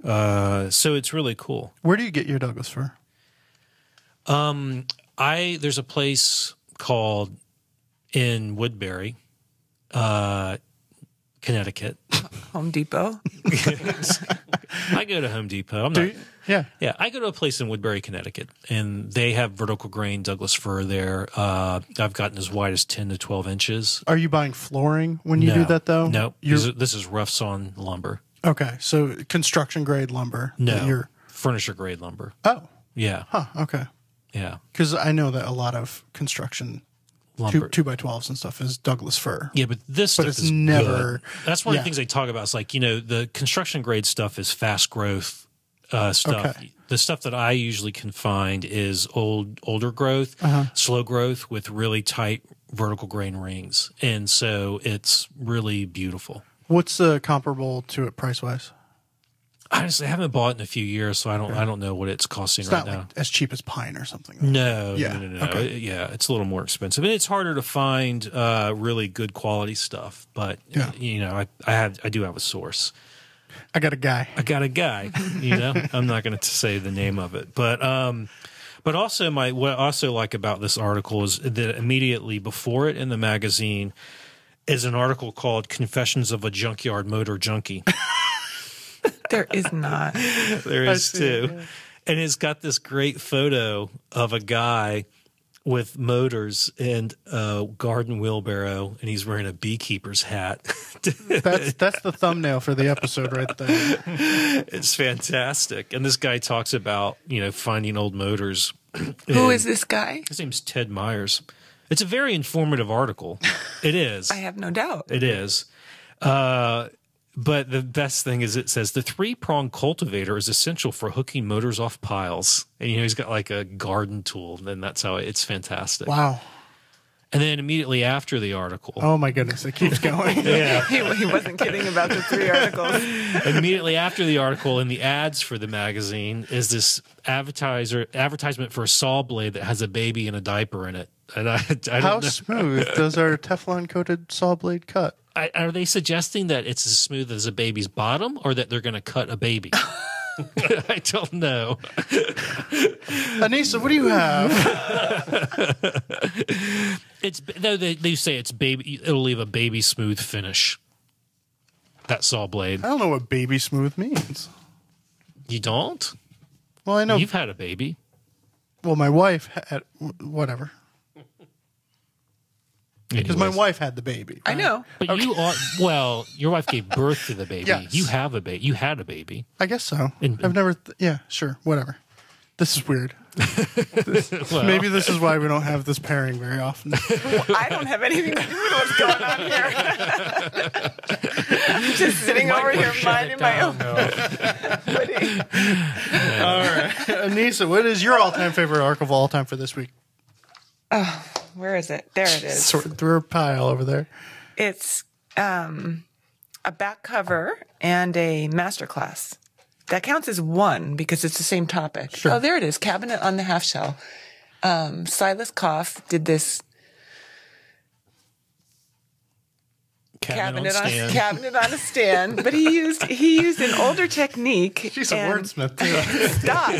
Speaker 2: So it's really cool.
Speaker 1: Where do you get your Douglas fir?
Speaker 2: There's a place called in Woodbury, Connecticut.
Speaker 3: Home Depot.
Speaker 2: I go to Home Depot. Yeah. I go to a place in Woodbury, Connecticut, and they have vertical grain Douglas fir there. I've gotten as wide as 10 to 12 inches.
Speaker 1: Are you buying flooring when you do that, though?
Speaker 2: No. This is rough sawn lumber.
Speaker 1: Okay, so construction grade lumber.
Speaker 2: No, furniture grade lumber.
Speaker 1: Oh.
Speaker 2: Yeah.
Speaker 1: Huh, okay.
Speaker 2: Yeah.
Speaker 1: Because I know that a lot of construction lumber 2x12s and stuff is Douglas fir.
Speaker 2: Yeah, but this stuff is
Speaker 1: never.
Speaker 2: Good. That's one of the things they talk about. It's like, the construction grade stuff is fast growth stuff. Okay. The stuff that I usually can find is older growth, slow growth with really tight vertical grain rings. And so it's really beautiful.
Speaker 1: What's comparable to it price wise?
Speaker 2: Honestly, I haven't bought it in a few years, so I don't know what it's costing right now.
Speaker 1: Like as cheap as pine or something.
Speaker 2: No.
Speaker 1: Okay.
Speaker 2: Yeah, it's a little more expensive, and it's harder to find really good quality stuff. But I do have a source.
Speaker 1: I got a guy.
Speaker 2: I'm not going to say the name of it, but also what I also like about this article is that immediately before it in the magazine is an article called "Confessions of a Junkyard Motor Junkie."
Speaker 3: There is not.
Speaker 2: There is too. Yeah. And it's got this great photo of a guy with motors and a garden wheelbarrow, and he's wearing a beekeeper's hat.
Speaker 1: That's the thumbnail for the episode right there.
Speaker 2: It's fantastic. And this guy talks about, finding old motors.
Speaker 3: Who is this guy?
Speaker 2: His name's Ted Myers. It's a very informative article. It is.
Speaker 3: I have no doubt.
Speaker 2: It is. But the best thing is it says the 3-prong cultivator is essential for hooking motors off piles. And, he's got like a garden tool, and that's how it's fantastic.
Speaker 1: Wow.
Speaker 2: And then immediately after the article.
Speaker 1: Oh, my goodness. It keeps going.
Speaker 2: Yeah.
Speaker 3: He wasn't kidding about the 3 articles.
Speaker 2: Immediately after the article in the ads for the magazine is this advertisement for a saw blade that has a baby in a diaper in it. And I don't know.
Speaker 1: How smooth does our Teflon-coated saw blade cut?
Speaker 2: Are they suggesting that it's as smooth as a baby's bottom, or that they're going to cut a baby? I don't know.
Speaker 1: Anissa, what do you have?
Speaker 2: They say it's baby. It'll leave a baby smooth finish. That saw blade.
Speaker 1: I don't know what baby smooth means.
Speaker 2: You don't?
Speaker 1: Well, I know
Speaker 2: you've had a baby.
Speaker 1: Well, my wife had whatever. Because my wife had the baby.
Speaker 3: I know.
Speaker 2: But your wife gave birth to the baby. Yes. You have a baby. You had a baby.
Speaker 1: I guess so. I've never, sure, whatever. This is weird. Maybe this is why we don't have this pairing very often.
Speaker 3: I don't have anything to do with what's going on here. I'm just sitting over here minding my own.
Speaker 1: All right. Anissa, what is your all-time favorite arc of all time for this week?
Speaker 3: Oh, where is it? There it is.
Speaker 1: Sort through a pile over there.
Speaker 3: It's a back cover and a masterclass. That counts as one because it's the same topic.
Speaker 1: Sure.
Speaker 3: Oh, there it is. Cabinet on the half shell. Silas Koff did this cabinet on a stand, but he used an older technique.
Speaker 1: She's a wordsmith too.
Speaker 3: Stop.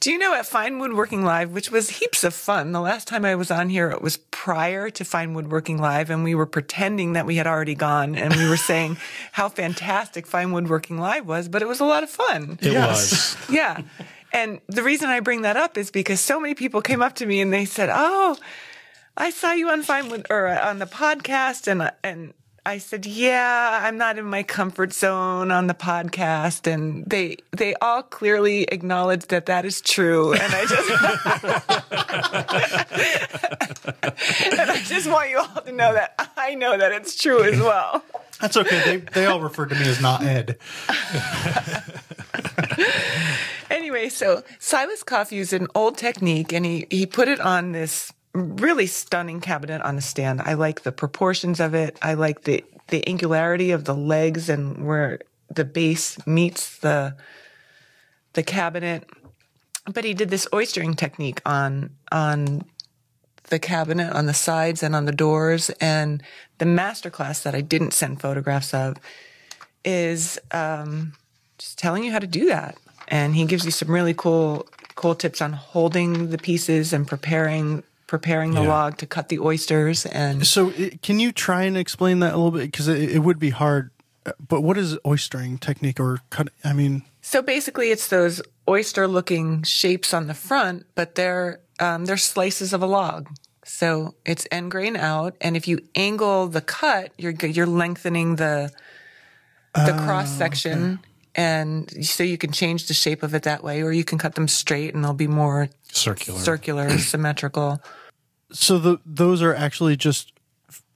Speaker 3: Do you know at Fine Woodworking Live, which was heaps of fun, the last time I was on here, it was prior to Fine Woodworking Live, and we were pretending that we had already gone, and we were saying how fantastic Fine Woodworking Live was, but it was a lot of fun.
Speaker 2: It was.
Speaker 3: Yeah. And the reason I bring that up is because so many people came up to me and they said, "Oh, I saw you on on the podcast," and I said, "Yeah, I'm not in my comfort zone on the podcast," and they all clearly acknowledged that is true, and I just want you all to know that I know that it's true as well.
Speaker 1: That's okay. They all refer to me as not Ed.
Speaker 3: Anyway, so Silas Koff used an old technique, and he put it on this really stunning cabinet on a stand. I like the proportions of it. I like the angularity of the legs and where the base meets the cabinet. But he did this oystering technique on the cabinet, on the sides and on the doors. And the masterclass that I didn't send photographs of is just telling you how to do that. And he gives you some really cool tips on holding the pieces and preparing the log to cut the oysters. And
Speaker 1: so can you try and explain that a little bit? Because it would be hard. But what is oystering technique or cut? I mean,
Speaker 3: so basically it's those oyster looking shapes on the front, but they're slices of a log. So it's end grain out. And if you angle the cut, you're lengthening the cross section. Okay. And so you can change the shape of it that way, or you can cut them straight and they'll be more circular, symmetrical.
Speaker 1: So those are actually just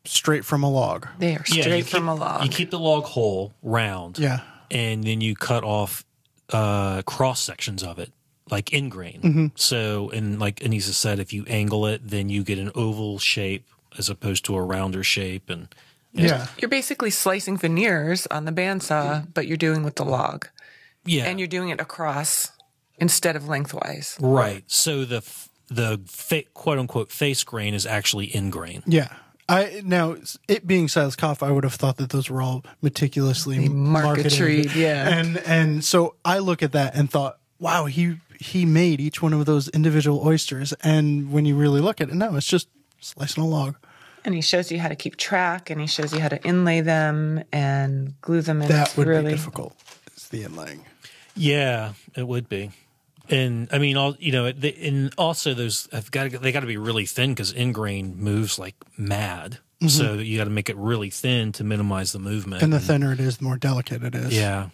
Speaker 1: straight from a log.
Speaker 3: They are straight from a log.
Speaker 2: You keep the log whole, round.
Speaker 1: Yeah.
Speaker 2: And then you cut off cross sections of it, like in grain.
Speaker 1: Mm-hmm.
Speaker 2: So, and like Anissa said, if you angle it, then you get an oval shape as opposed to a rounder shape. And
Speaker 1: yeah.
Speaker 3: You're basically slicing veneers on the bandsaw, but you're doing with the log.
Speaker 2: Yeah.
Speaker 3: And you're doing it across instead of lengthwise.
Speaker 2: Right. So the quote unquote face grain is actually in grain.
Speaker 1: Yeah. Now, it being Silas Koff, I would have thought that those were all meticulously marketed.
Speaker 3: Yeah.
Speaker 1: And so I look at that and thought, wow, he made each one of those individual oysters. And when you really look at it, no, it's just slicing a log.
Speaker 3: And he shows you how to keep track, and he shows you how to inlay them and glue them in.
Speaker 1: That would be difficult, is the inlaying.
Speaker 2: Yeah, it would be. And I mean, and also they got to be really thin because ingrain moves like mad. Mm-hmm. So you got to make it really thin to minimize the movement.
Speaker 1: And the thinner it is, the more delicate it is.
Speaker 2: Yeah.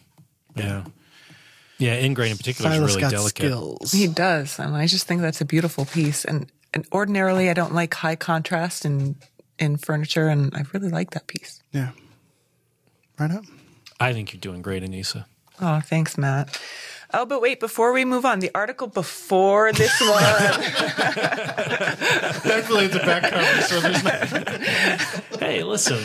Speaker 2: Ingrain in particular
Speaker 1: Silas
Speaker 2: is really
Speaker 1: got
Speaker 2: delicate.
Speaker 1: Skills.
Speaker 3: He does, and I just think that's a beautiful piece. And ordinarily, I don't like high contrast in furniture, and I really like that piece.
Speaker 1: Yeah. Right up.
Speaker 2: I think you're doing great, Anissa.
Speaker 3: Oh, thanks, Matt. Oh, but wait, before we move on, the article before this one.
Speaker 1: Definitely the back cover, so there's not.
Speaker 2: Hey, listen,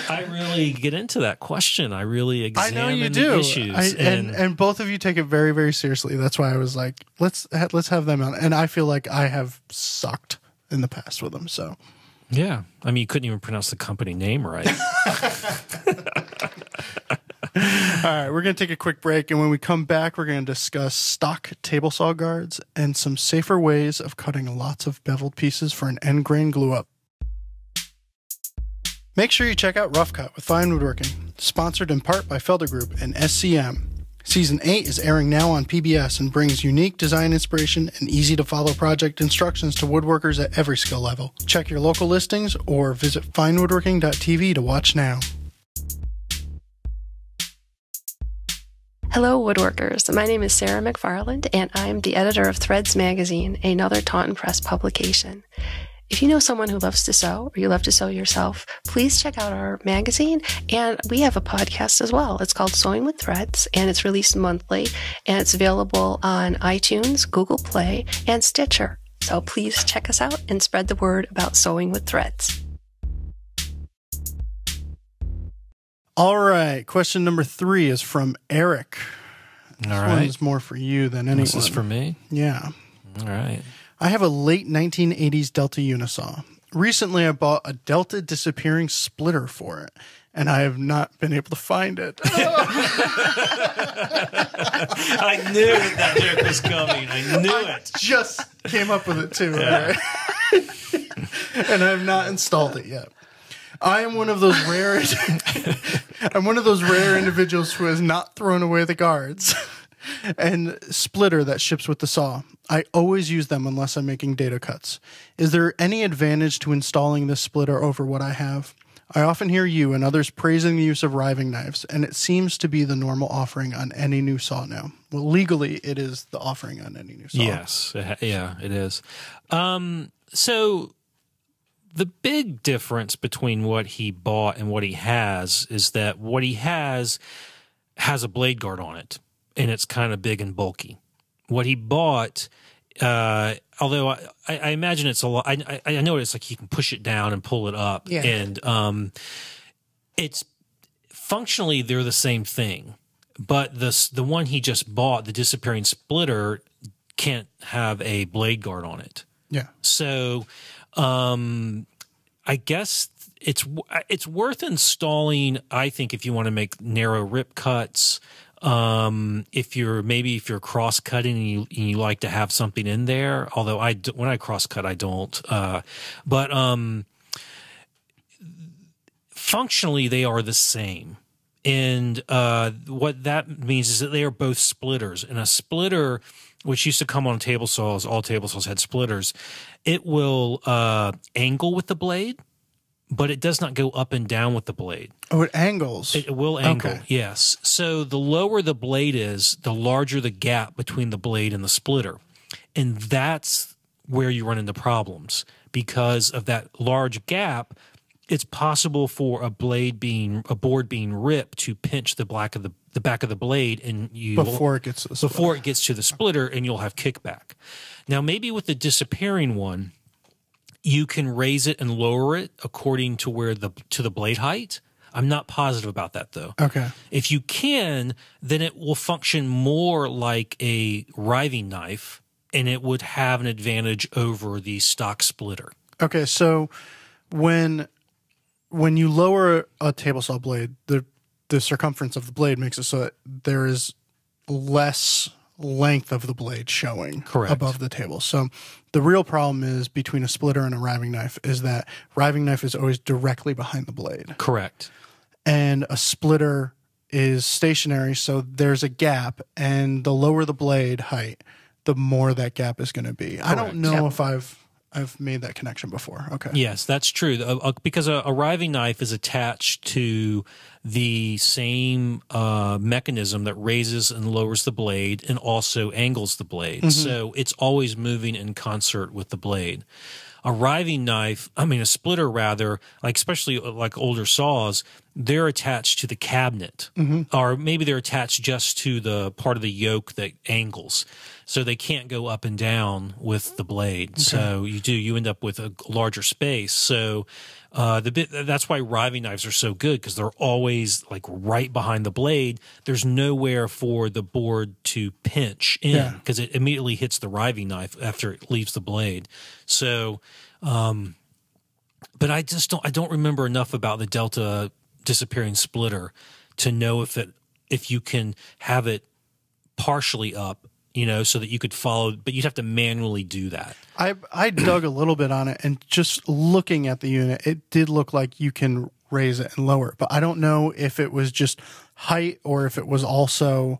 Speaker 2: I really get into that question. I really examine
Speaker 1: I know you do.
Speaker 2: Issues.
Speaker 1: And both of you take it very, very seriously. That's why I was like, let's have them on. And I feel like I have sucked in the past with them, so.
Speaker 2: Yeah. I mean, you couldn't even pronounce the company name right.
Speaker 1: All right, we're going to take a quick break, and when we come back, we're going to discuss stock table saw guards and some safer ways of cutting lots of beveled pieces for an end grain glue up. Make sure you check out Rough Cut with Fine Woodworking, sponsored in part by Felder Group and SCM. Season 8 is airing now on PBS and brings unique design inspiration and easy-to-follow project instructions to woodworkers at every skill level. Check your local listings or visit finewoodworking.tv to watch now.
Speaker 5: Hello, woodworkers. My name is Sarah McFarland, and I'm the editor of Threads Magazine, another Taunton Press publication. If you know someone who loves to sew, or you love to sew yourself, please check out our magazine, and we have a podcast as well. It's called Sewing with Threads, and it's released monthly, and it's available on iTunes, Google Play, and Stitcher. So please check us out and spread the word about Sewing with Threads.
Speaker 1: All right. Question number 3 is from Eric. This one is more for you than anyone.
Speaker 2: This is for me?
Speaker 1: Yeah.
Speaker 2: All right.
Speaker 1: I have a late 1980s Delta Unisaw. Recently, I bought a Delta disappearing splitter for it, and I have not been able to find it.
Speaker 2: I knew that joke was coming. I knew it.
Speaker 1: Just came up with it too, right? And I have not installed it yet. I am one of those rare. I'm one of those rare individuals who has not thrown away the guards and splitter that ships with the saw. I always use them unless I'm making data cuts. Is there any advantage to installing this splitter over what I have? I often hear you and others praising the use of riving knives, and it seems to be the normal offering on any new saw now. Well, legally, it is the offering on any new saw.
Speaker 2: Yes, yeah, it is. So the big difference between what he bought and what he has is that what he has a blade guard on it, and it's kind of big and bulky. What he bought, although I imagine it's a lot, I know it's like you can push it down and pull it up, and it's functionally they're the same thing, but the one he just bought, the disappearing splitter, can't have a blade guard on it.
Speaker 1: Yeah.
Speaker 2: So, I guess it's worth installing. I think if you want to make narrow rip cuts, if you're cross cutting and you like to have something in there. Although when I cross cut, I don't. But functionally, they are the same. And what that means is that they are both splitters. And a splitter, which used to come on table saws, all table saws had splitters, it will angle with the blade, but it does not go up and down with the blade.
Speaker 1: Oh, it angles.
Speaker 2: It will angle,
Speaker 1: okay.
Speaker 2: Yes. So the lower the blade is, the larger the gap between the blade and the splitter. And that's where you run into problems. Because of that large gap, it's possible for a board being ripped to pinch the back of the blade, and
Speaker 1: before it gets
Speaker 2: to the splitter, and you'll have kickback. Now, maybe with the disappearing one, you can raise it and lower it according to the blade height. I'm not positive about that though.
Speaker 1: Okay.
Speaker 2: If you can, then it will function more like a riving knife, and it would have an advantage over the stock splitter.
Speaker 1: Okay, so when you lower a table saw blade, the circumference of the blade makes it so that there is less length of the blade showing above the table. So the real problem is between a splitter and a riving knife is that riving knife is always directly behind the blade.
Speaker 2: Correct.
Speaker 1: And a splitter is stationary, so there's a gap, and the lower the blade height, the more that gap is going to be. Correct. I don't know if I've made that connection before. Okay.
Speaker 2: Yes, that's true. Because a riving knife is attached to the same mechanism that raises and lowers the blade and also angles the blade. Mm-hmm. So it's always moving in concert with the blade. A riving knife, a splitter rather, especially like older saws, they're attached to the cabinet, or maybe they're attached just to the part of the yoke that angles. So they can't go up and down with the blade. Okay. So you end up with a larger space. So that's why riving knives are so good, because they're always right behind the blade. There's nowhere for the board to pinch in, because it immediately hits the riving knife after it leaves the blade. So, but I don't remember enough about the Delta disappearing splitter to know if you can have it partially up, so that you could follow, but you'd have to manually do that.
Speaker 1: I dug a little bit on it, and just looking at the unit, it did look like you can raise it and lower it, but I don't know if it was just height or if it was also,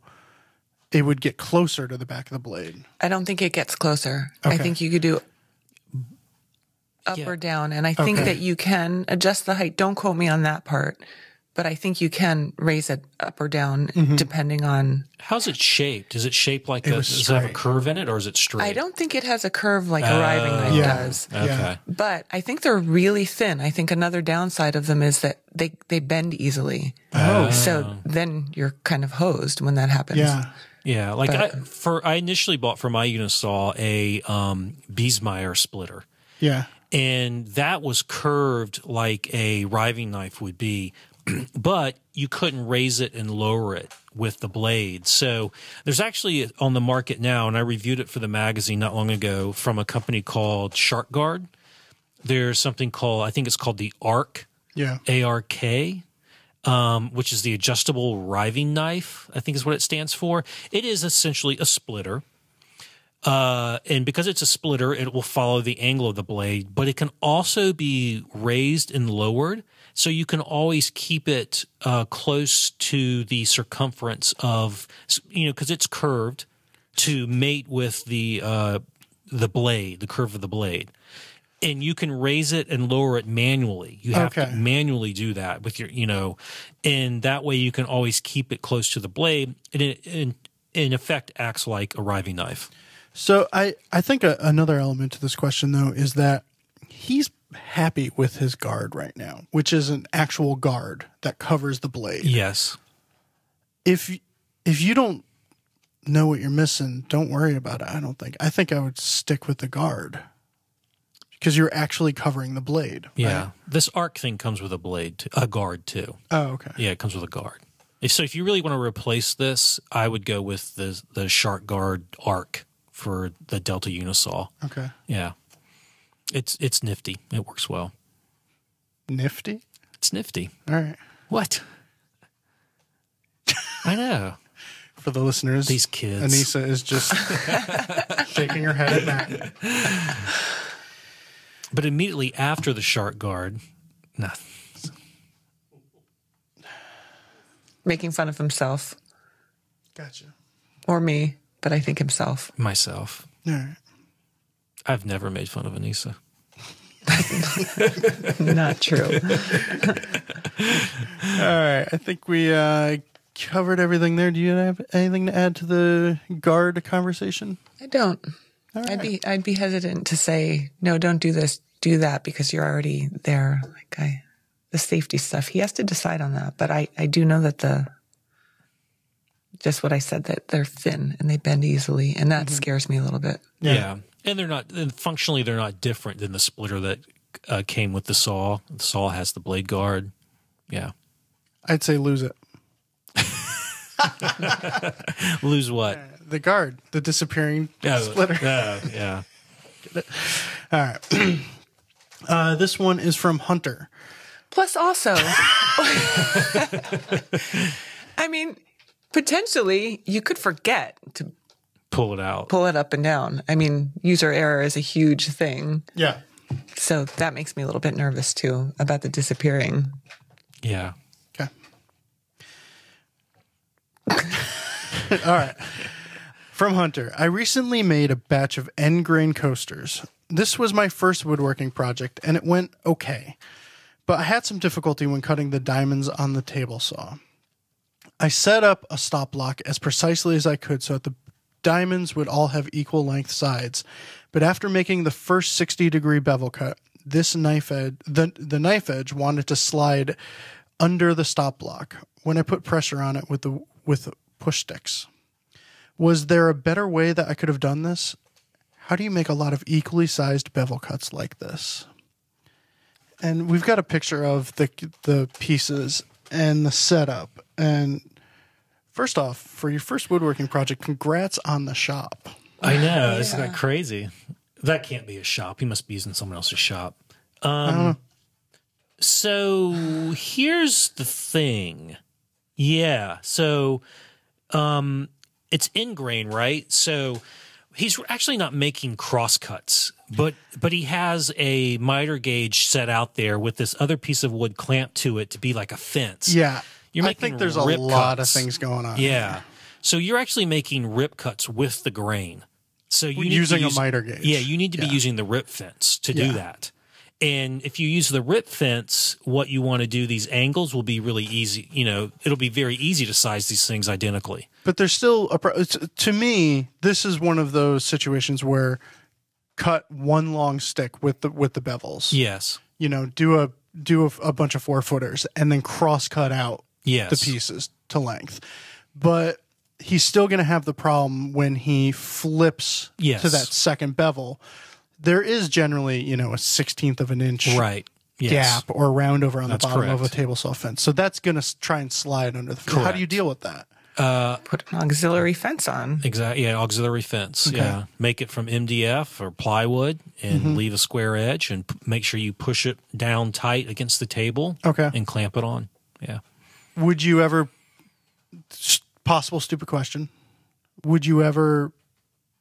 Speaker 1: it would get closer to the back of the blade.
Speaker 3: I don't think it gets closer. Okay. I think you could do up or down, and I think that you can adjust the height. Don't quote me on that part, but I think you can raise it up or down depending on...
Speaker 2: How's it shaped? Is it shaped like does it have a curve in it, or is it straight?
Speaker 3: I don't think it has a curve like a riving knife does.
Speaker 2: Okay. Yeah.
Speaker 3: But I think they're really thin. I think another downside of them is that they bend easily. So then you're kind of hosed when that happens.
Speaker 2: Yeah. I initially bought for my Unisaw a Biesmeyer splitter.
Speaker 1: Yeah.
Speaker 2: And that was curved like a riving knife would be, but you couldn't raise it and lower it with the blade. So there's actually on the market now, and I reviewed it for the magazine not long ago, from a company called Shark Guard. There's something called, I think it's called the ARC, A-R-K, which is the adjustable riving knife, I think is what it stands for. It is essentially a splitter. And because it's a splitter, it will follow the angle of the blade, but it can also be raised and lowered. So you can always keep it close to the circumference of, because it's curved to mate with the blade, the curve of the blade. And you can raise it and lower it manually. You have to manually do that with your, and that way you can always keep it close to the blade. And it, in effect, acts like a riving knife.
Speaker 1: So I think another element to this question, though, is that he's happy with his guard right now, which is an actual guard that covers the blade.
Speaker 2: Yes.
Speaker 1: If you don't know what you're missing, don't worry about it, I don't think. I think I would stick with the guard because you're actually covering the blade.
Speaker 2: Yeah.
Speaker 1: Right?
Speaker 2: This arc thing comes with a guard, too.
Speaker 1: Oh, okay.
Speaker 2: Yeah, it comes with a guard. So if you really want to replace this, I would go with the Shark Guard arc for the Delta Unisaw.
Speaker 1: Okay.
Speaker 2: Yeah. It's nifty. It works well.
Speaker 1: Nifty?
Speaker 2: It's nifty.
Speaker 1: All right.
Speaker 2: What? I know.
Speaker 1: For the listeners,
Speaker 2: these kids.
Speaker 1: Anissa is just shaking her head at Matt.
Speaker 2: But immediately after the Shark Guard, nothing.
Speaker 3: Making fun of himself.
Speaker 1: Gotcha.
Speaker 3: Or me, but I think himself.
Speaker 2: Myself.
Speaker 1: All right.
Speaker 2: I've never made fun of Anissa.
Speaker 3: Not true.
Speaker 1: All right. I think we covered everything there. Do you have anything to add to the guard conversation?
Speaker 3: I don't.
Speaker 1: All right.
Speaker 3: I'd be hesitant to say, no, don't do this, do that, because you're already there. The safety stuff, he has to decide on that. But I do know that just what I said, that they're thin and they bend easily, and that scares me a little bit.
Speaker 2: Yeah. And functionally they're not different than the splitter that came with the saw. The saw has the blade guard. Yeah.
Speaker 1: I'd say lose it.
Speaker 2: Lose what?
Speaker 1: The guard, the disappearing splitter.
Speaker 2: Yeah.
Speaker 1: All right. This one is from Hunter.
Speaker 3: Plus also, I mean, potentially you could forget to
Speaker 2: pull it out.
Speaker 3: Pull it up and down. I mean, user error is a huge thing.
Speaker 1: Yeah.
Speaker 3: So that makes me a little bit nervous too about the disappearing.
Speaker 2: Yeah.
Speaker 1: Okay. All right. From Hunter, I recently made a batch of end grain coasters. This was my first woodworking project and it went okay, but I had some difficulty when cutting the diamonds on the table saw. I set up a stop block as precisely as I could so that the diamonds would all have equal length sides, but after making the first 60-degree bevel cut, this knife edge, the knife edge wanted to slide under the stop block when I put pressure on it with push sticks. Was there a better way that I could have done this? How do you make a lot of equally sized bevel cuts like this? And we've got a picture of the pieces and the setup. And first off, for your first woodworking project, congrats on the shop.
Speaker 2: I know. Isn't that crazy? That can't be a shop. He must be using someone else's shop.
Speaker 1: I don't know.
Speaker 2: So here's the thing. Yeah. So it's in grain, right? So he's actually not making cross cuts, but he has a miter gauge set out there with this other piece of wood clamped to it to be like a fence.
Speaker 1: Yeah.
Speaker 2: I
Speaker 1: think there's a lot of things going on.
Speaker 2: Yeah. So you're actually making rip cuts with the grain. So you need
Speaker 1: using a miter gauge.
Speaker 2: Yeah, you need to be using the rip fence to do that. And if you use the rip fence, what you want to do, these angles will be really easy. It'll be very easy to size these things identically. But
Speaker 1: there's still to me, this is one of those situations where one long stick with the bevels.
Speaker 2: Yes.
Speaker 1: Do a bunch of 4-footers and then cross cut out the pieces to length. But he's still going to have the problem when he flips to that second bevel. There is generally, a 1/16 of an inch gap or round over on the bottom of a table saw fence. So that's going to try and slide under the fence. How do you deal with that?
Speaker 3: Put an auxiliary fence on.
Speaker 2: Exactly. Yeah, auxiliary fence. Okay. Yeah. Make it from MDF or plywood and leave a square edge and make sure you push it down tight against the table.
Speaker 1: Okay.
Speaker 2: And clamp it on. Yeah.
Speaker 1: Would you ever, possible stupid question, would you ever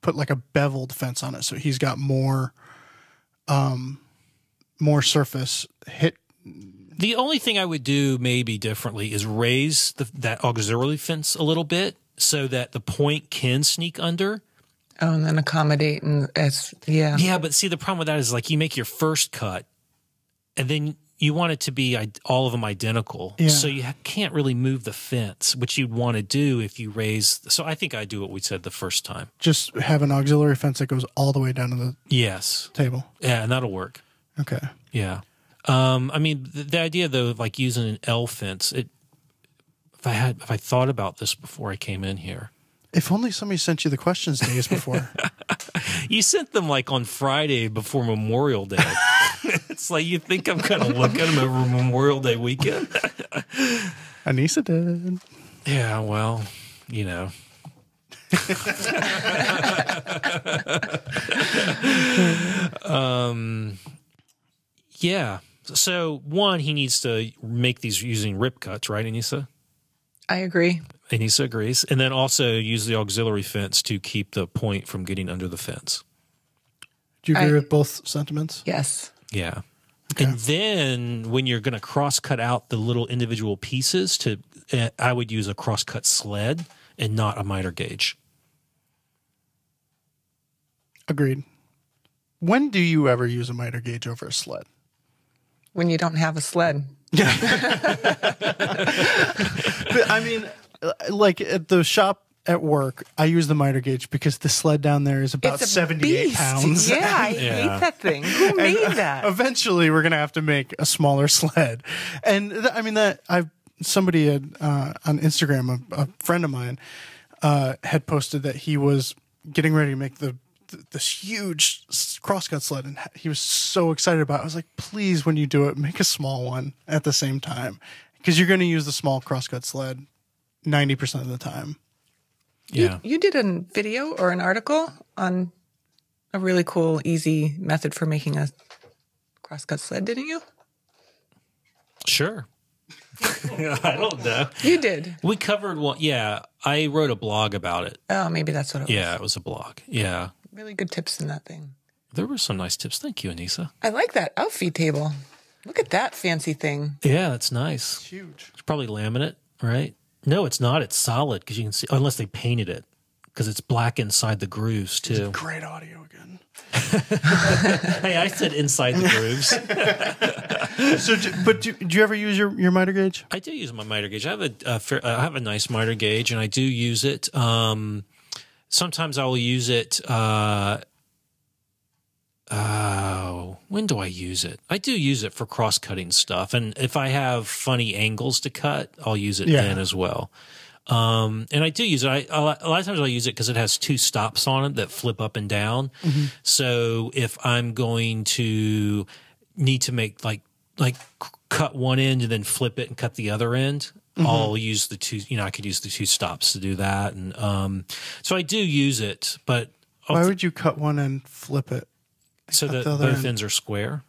Speaker 1: put like a beveled fence on it so he's got more surface hit?
Speaker 2: The only thing I would do maybe differently is raise that auxiliary fence a little bit so that the point can sneak under.
Speaker 3: Oh, and then accommodate yeah.
Speaker 2: Yeah, but see, the problem with that is like you make your first cut and then you want it to be all of them identical. Yeah. So you can't really move the fence, which you'd want to do if you raise. So I think I do what we said the first time.
Speaker 1: Just have an auxiliary fence that goes all the way down to the table. Yeah,
Speaker 2: and that'll work.
Speaker 1: Okay.
Speaker 2: Yeah. I mean, the idea though, of like using an L fence, if I thought about this before I came in here.
Speaker 1: If only somebody sent you the questions days before.
Speaker 2: You sent them like on Friday before Memorial Day. It's like you think I'm going to look at them over Memorial Day weekend.
Speaker 1: Anissa did.
Speaker 2: Yeah, well, you know. Yeah. So, one, he needs to make these using rip cuts, right, Anissa?
Speaker 3: I agree.
Speaker 2: Anissa agrees. And then also use the auxiliary fence to keep the point from getting under the fence.
Speaker 1: Do you agree with both sentiments?
Speaker 3: Yes.
Speaker 2: Yeah. Okay. And then when you're going to cross-cut out the little individual pieces, I would use a cross-cut sled and not a miter gauge.
Speaker 1: Agreed. When do you ever use a miter gauge over a sled?
Speaker 3: When you don't have a sled.
Speaker 1: Yeah. But I mean, like at the shop at work, I use the miter gauge because the sled down there is about 78 pounds.
Speaker 3: Yeah, I hate that thing. Who made that?
Speaker 1: Eventually, we're going to have to make a smaller sled. And I mean, somebody on Instagram, a friend of mine, had posted that he was getting ready to make this huge crosscut sled, and he was so excited about it. I was like, please, when you do it, make a small one at the same time, because you're going to use the small crosscut sled 90% of the time.
Speaker 2: Yeah.
Speaker 3: You did a video or an article on a really cool, easy method for making a crosscut sled, didn't you?
Speaker 2: Sure. I don't know.
Speaker 3: You did.
Speaker 2: We covered one. Yeah. I wrote a blog about it.
Speaker 3: Oh, maybe that's what it was.
Speaker 2: Yeah, it was a blog. Yeah.
Speaker 3: Really good tips in that thing.
Speaker 2: There were some nice tips. Thank you, Anissa.
Speaker 3: I like that outfeed table. Look at that fancy thing.
Speaker 2: Yeah, that's nice.
Speaker 1: It's huge.
Speaker 2: It's probably laminate, right? No, it's not. It's solid because you can see, unless they painted it, because it's black inside the grooves too.
Speaker 1: It's great audio again.
Speaker 2: Hey, I said inside the grooves.
Speaker 1: So, but do you ever use your miter gauge?
Speaker 2: I do use my miter gauge. I have a nice miter gauge, and I do use it. Sometimes I will use it. When do I use it? I do use it for cross-cutting stuff, and if I have funny angles to cut, I'll use it then as well. And I do use it. A lot of times I'll use it because it has two stops on it that flip up and down. Mm-hmm. So if I'm going to need to make like cut one end and then flip it and cut the other end, I'll use the two. I could use the two stops to do that, and so I do use it. But
Speaker 1: why would you cut one and flip it?
Speaker 2: So that both ends are square.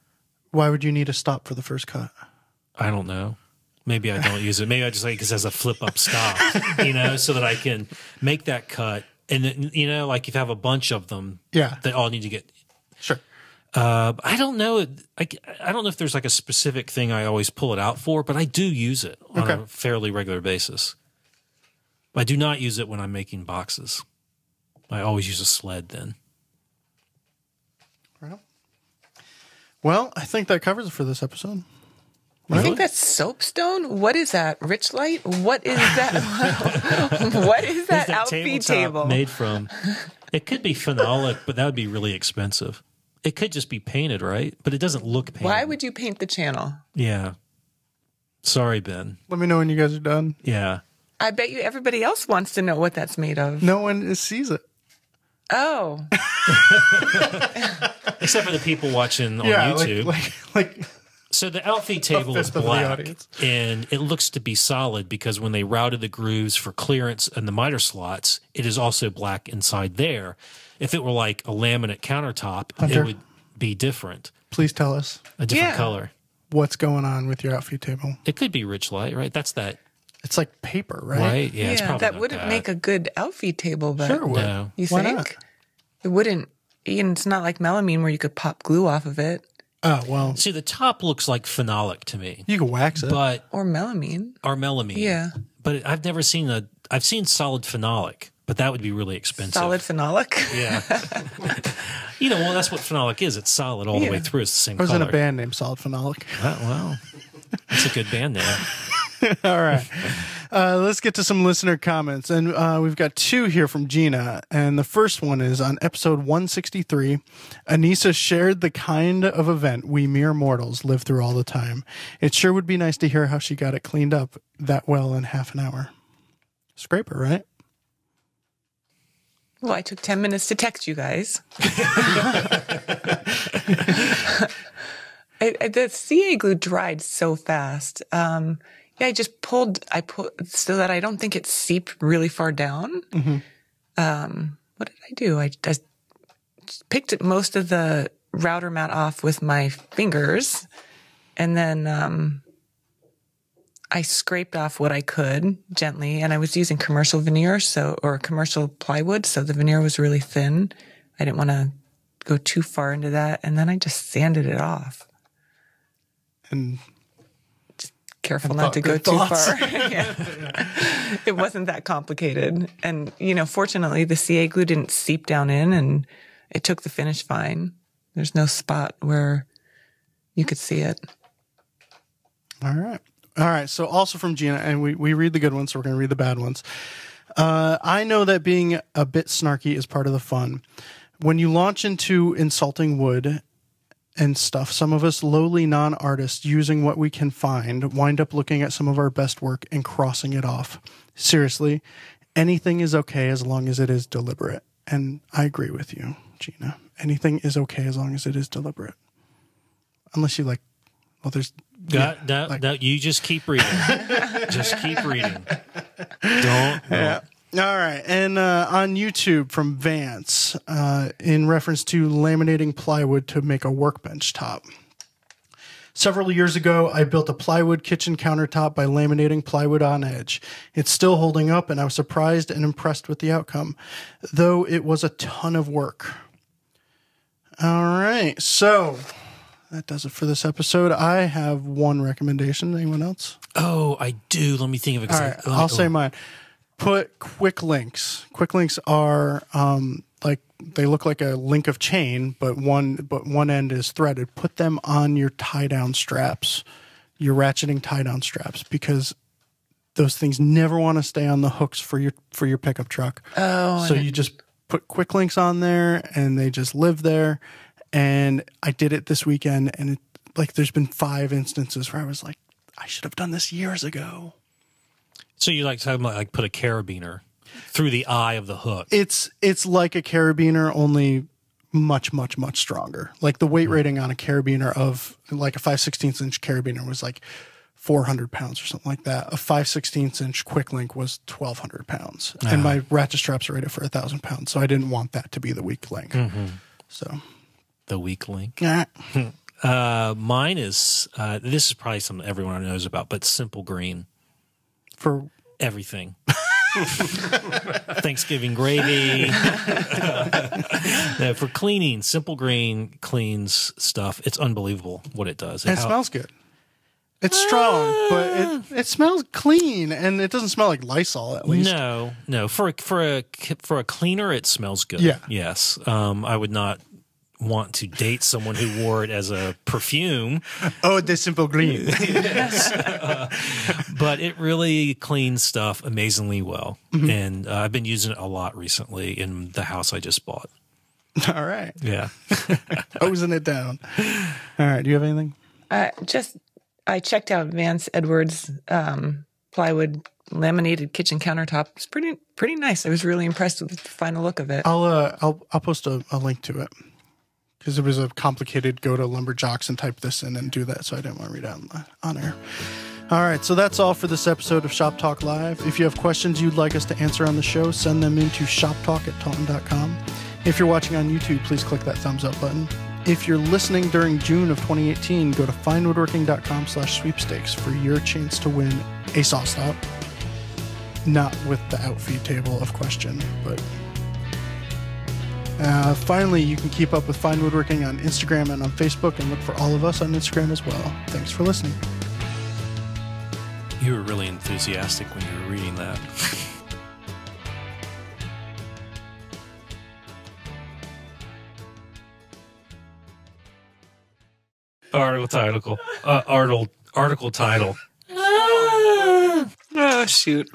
Speaker 1: Why would you need a stop for the first cut?
Speaker 2: I don't know. Maybe I don't use it. Maybe I just like it as a flip up stop, so that I can make that cut. And then, like if you have a bunch of them, they all need to get.
Speaker 1: Sure.
Speaker 2: I don't know. I don't know if there's like a specific thing I always pull it out for, but I do use it on a fairly regular basis. I do not use it when I'm making boxes. I always use a sled then.
Speaker 1: Well, I think that covers it for this episode.
Speaker 3: I think that's soapstone. What is that? Rich light? What is that? What is that outfeed table
Speaker 2: made from? It could be phenolic, but that would be really expensive. It could just be painted, right? But it doesn't look painted.
Speaker 3: Why would you paint the channel?
Speaker 2: Yeah. Sorry, Ben.
Speaker 1: Let me know when you guys are done.
Speaker 2: Yeah.
Speaker 3: I bet you everybody else wants to know what that's made of.
Speaker 1: No one sees it.
Speaker 3: Oh.
Speaker 2: Except for the people watching on YouTube.
Speaker 1: Like
Speaker 2: So the outfeed table is black, and it looks to be solid because when they routed the grooves for clearance and the miter slots, it is also black inside there. If it were like a laminate countertop,
Speaker 1: Hunter,
Speaker 2: it would be different.
Speaker 1: Please tell us.
Speaker 2: A different color.
Speaker 1: What's going on with your outfeed table?
Speaker 2: It could be rich light, right? That's that.
Speaker 1: It's like paper, right?
Speaker 2: Right? Yeah, it's probably
Speaker 3: that wouldn't make a good outfeed table, but
Speaker 1: sure it would.
Speaker 2: No.
Speaker 3: You
Speaker 1: Why
Speaker 3: think?
Speaker 1: not?
Speaker 3: It wouldn't. Ian, it's not like melamine where you could pop glue off of it.
Speaker 1: Oh, well.
Speaker 2: See, the top looks like phenolic to me.
Speaker 1: You can wax it.
Speaker 2: But
Speaker 3: Or melamine.
Speaker 2: or melamine.
Speaker 3: Yeah.
Speaker 2: But I've never seen I've seen solid phenolic, but that would be really expensive.
Speaker 3: Solid phenolic.
Speaker 2: Yeah. Well, that's what phenolic is. It's solid all the way through. It's the same
Speaker 1: I was
Speaker 2: color.
Speaker 1: in a band named Solid Phenolic.
Speaker 2: Well, that's a good band name.
Speaker 1: All right. Let's get to some listener comments. And we've got two here from Gina. And the first one is on episode 163. Anissa shared the kind of event we mere mortals live through all the time. It sure would be nice to hear how she got it cleaned up that well in half an hour. Scraper, right?
Speaker 3: Well, I took 10 minutes to text you guys. The CA glue dried so fast. I put so that I don't think it seeped really far down.
Speaker 1: Mm-hmm.
Speaker 3: What did I do? I just picked most of the router mat off with my fingers, and then I scraped off what I could gently, and I was using commercial veneer, or commercial plywood, so the veneer was really thin. I didn't want to go too far into that, and then I just sanded it off.
Speaker 1: And
Speaker 3: just careful not to go too far. It wasn't that complicated, and fortunately, the CA glue didn't seep down in, and it took the finish fine. There's no spot where you could see it.
Speaker 1: All right. So also from Gina, and we read the good ones, so we're going to read the bad ones. I know that being a bit snarky is part of the fun. When you launch into insulting wood and stuff, some of us lowly non-artists using what we can find wind up looking at some of our best work and crossing it off. Seriously, anything is okay as long as it is deliberate. And I agree with you, Gina. Anything is okay as long as it is deliberate. Unless you there's...
Speaker 2: No, you just keep reading. Just keep reading. Don't.
Speaker 1: Yeah. All right. And on YouTube from Vance, in reference to laminating plywood to make a workbench top. Several years ago, I built a plywood kitchen countertop by laminating plywood on edge. It's still holding up, and I was surprised and impressed with the outcome, though it was a ton of work. All right. So... that does it for this episode. I have one recommendation. Anyone else?
Speaker 2: Oh, I do. Let me think of it.
Speaker 1: All right, I'll say mine. Put quick links. Quick links are they look like a link of chain, but one end is threaded. Put them on your tie down straps, your ratcheting tie down straps, because those things never want to stay on the hooks for your pickup truck.
Speaker 3: Oh,
Speaker 1: so you just put quick links on there, and they just live there. And I did it this weekend, and there's been 5 instances where I was like, I should have done this years ago.
Speaker 2: So you talking about put a carabiner through the eye of the hook?
Speaker 1: It's like a carabiner, only much, much, much stronger. Like the weight rating on a carabiner of like a 5/16 inch carabiner was like 400 pounds or something like that. A 5/16 inch quick link was 1,200 pounds, and my ratchet straps are rated for 1,000 pounds. So I didn't want that to be the weak link.
Speaker 2: Mm-hmm.
Speaker 1: So.
Speaker 2: The weak link.
Speaker 1: Yeah.
Speaker 2: Mine is this is probably something everyone knows about, but Simple Green
Speaker 1: for
Speaker 2: everything. Thanksgiving gravy. For cleaning, Simple Green cleans stuff. It's unbelievable what it does.
Speaker 1: And it smells good. It's strong, but it smells clean, and it doesn't smell like Lysol at least.
Speaker 2: No. For a cleaner, it smells good.
Speaker 1: Yeah.
Speaker 2: Yes. I would not want to date someone who wore it as a perfume.
Speaker 1: Oh, the Simple Green.
Speaker 2: Yes. But it really cleans stuff amazingly well. Mm-hmm. And I've been using it a lot recently in the house I just bought.
Speaker 1: All right.
Speaker 2: Yeah.
Speaker 1: Hosing it down. All right. Do you have anything?
Speaker 3: I checked out Vance Edwards' plywood laminated kitchen countertop. It's pretty nice. I was really impressed with the final look of it.
Speaker 1: I'll post a link to it. because it was a complicated go to Lumberjocks and type this in and do that, so I didn't want to read it on air. All right, so that's all for this episode of Shop Talk Live. If you have questions you'd like us to answer on the show, send them into shoptalk@taunton.com. If you're watching on YouTube, please click that thumbs up button. If you're listening during June of 2018, go to finewoodworking.com/sweepstakes for your chance to win a saw stop. Not with the outfeed table of question, but... finally, you can keep up with Fine Woodworking on Instagram and on Facebook, and look for all of us on Instagram as well. Thanks for listening.
Speaker 2: You were really enthusiastic when you were reading that. Article title.
Speaker 3: Oh, shoot.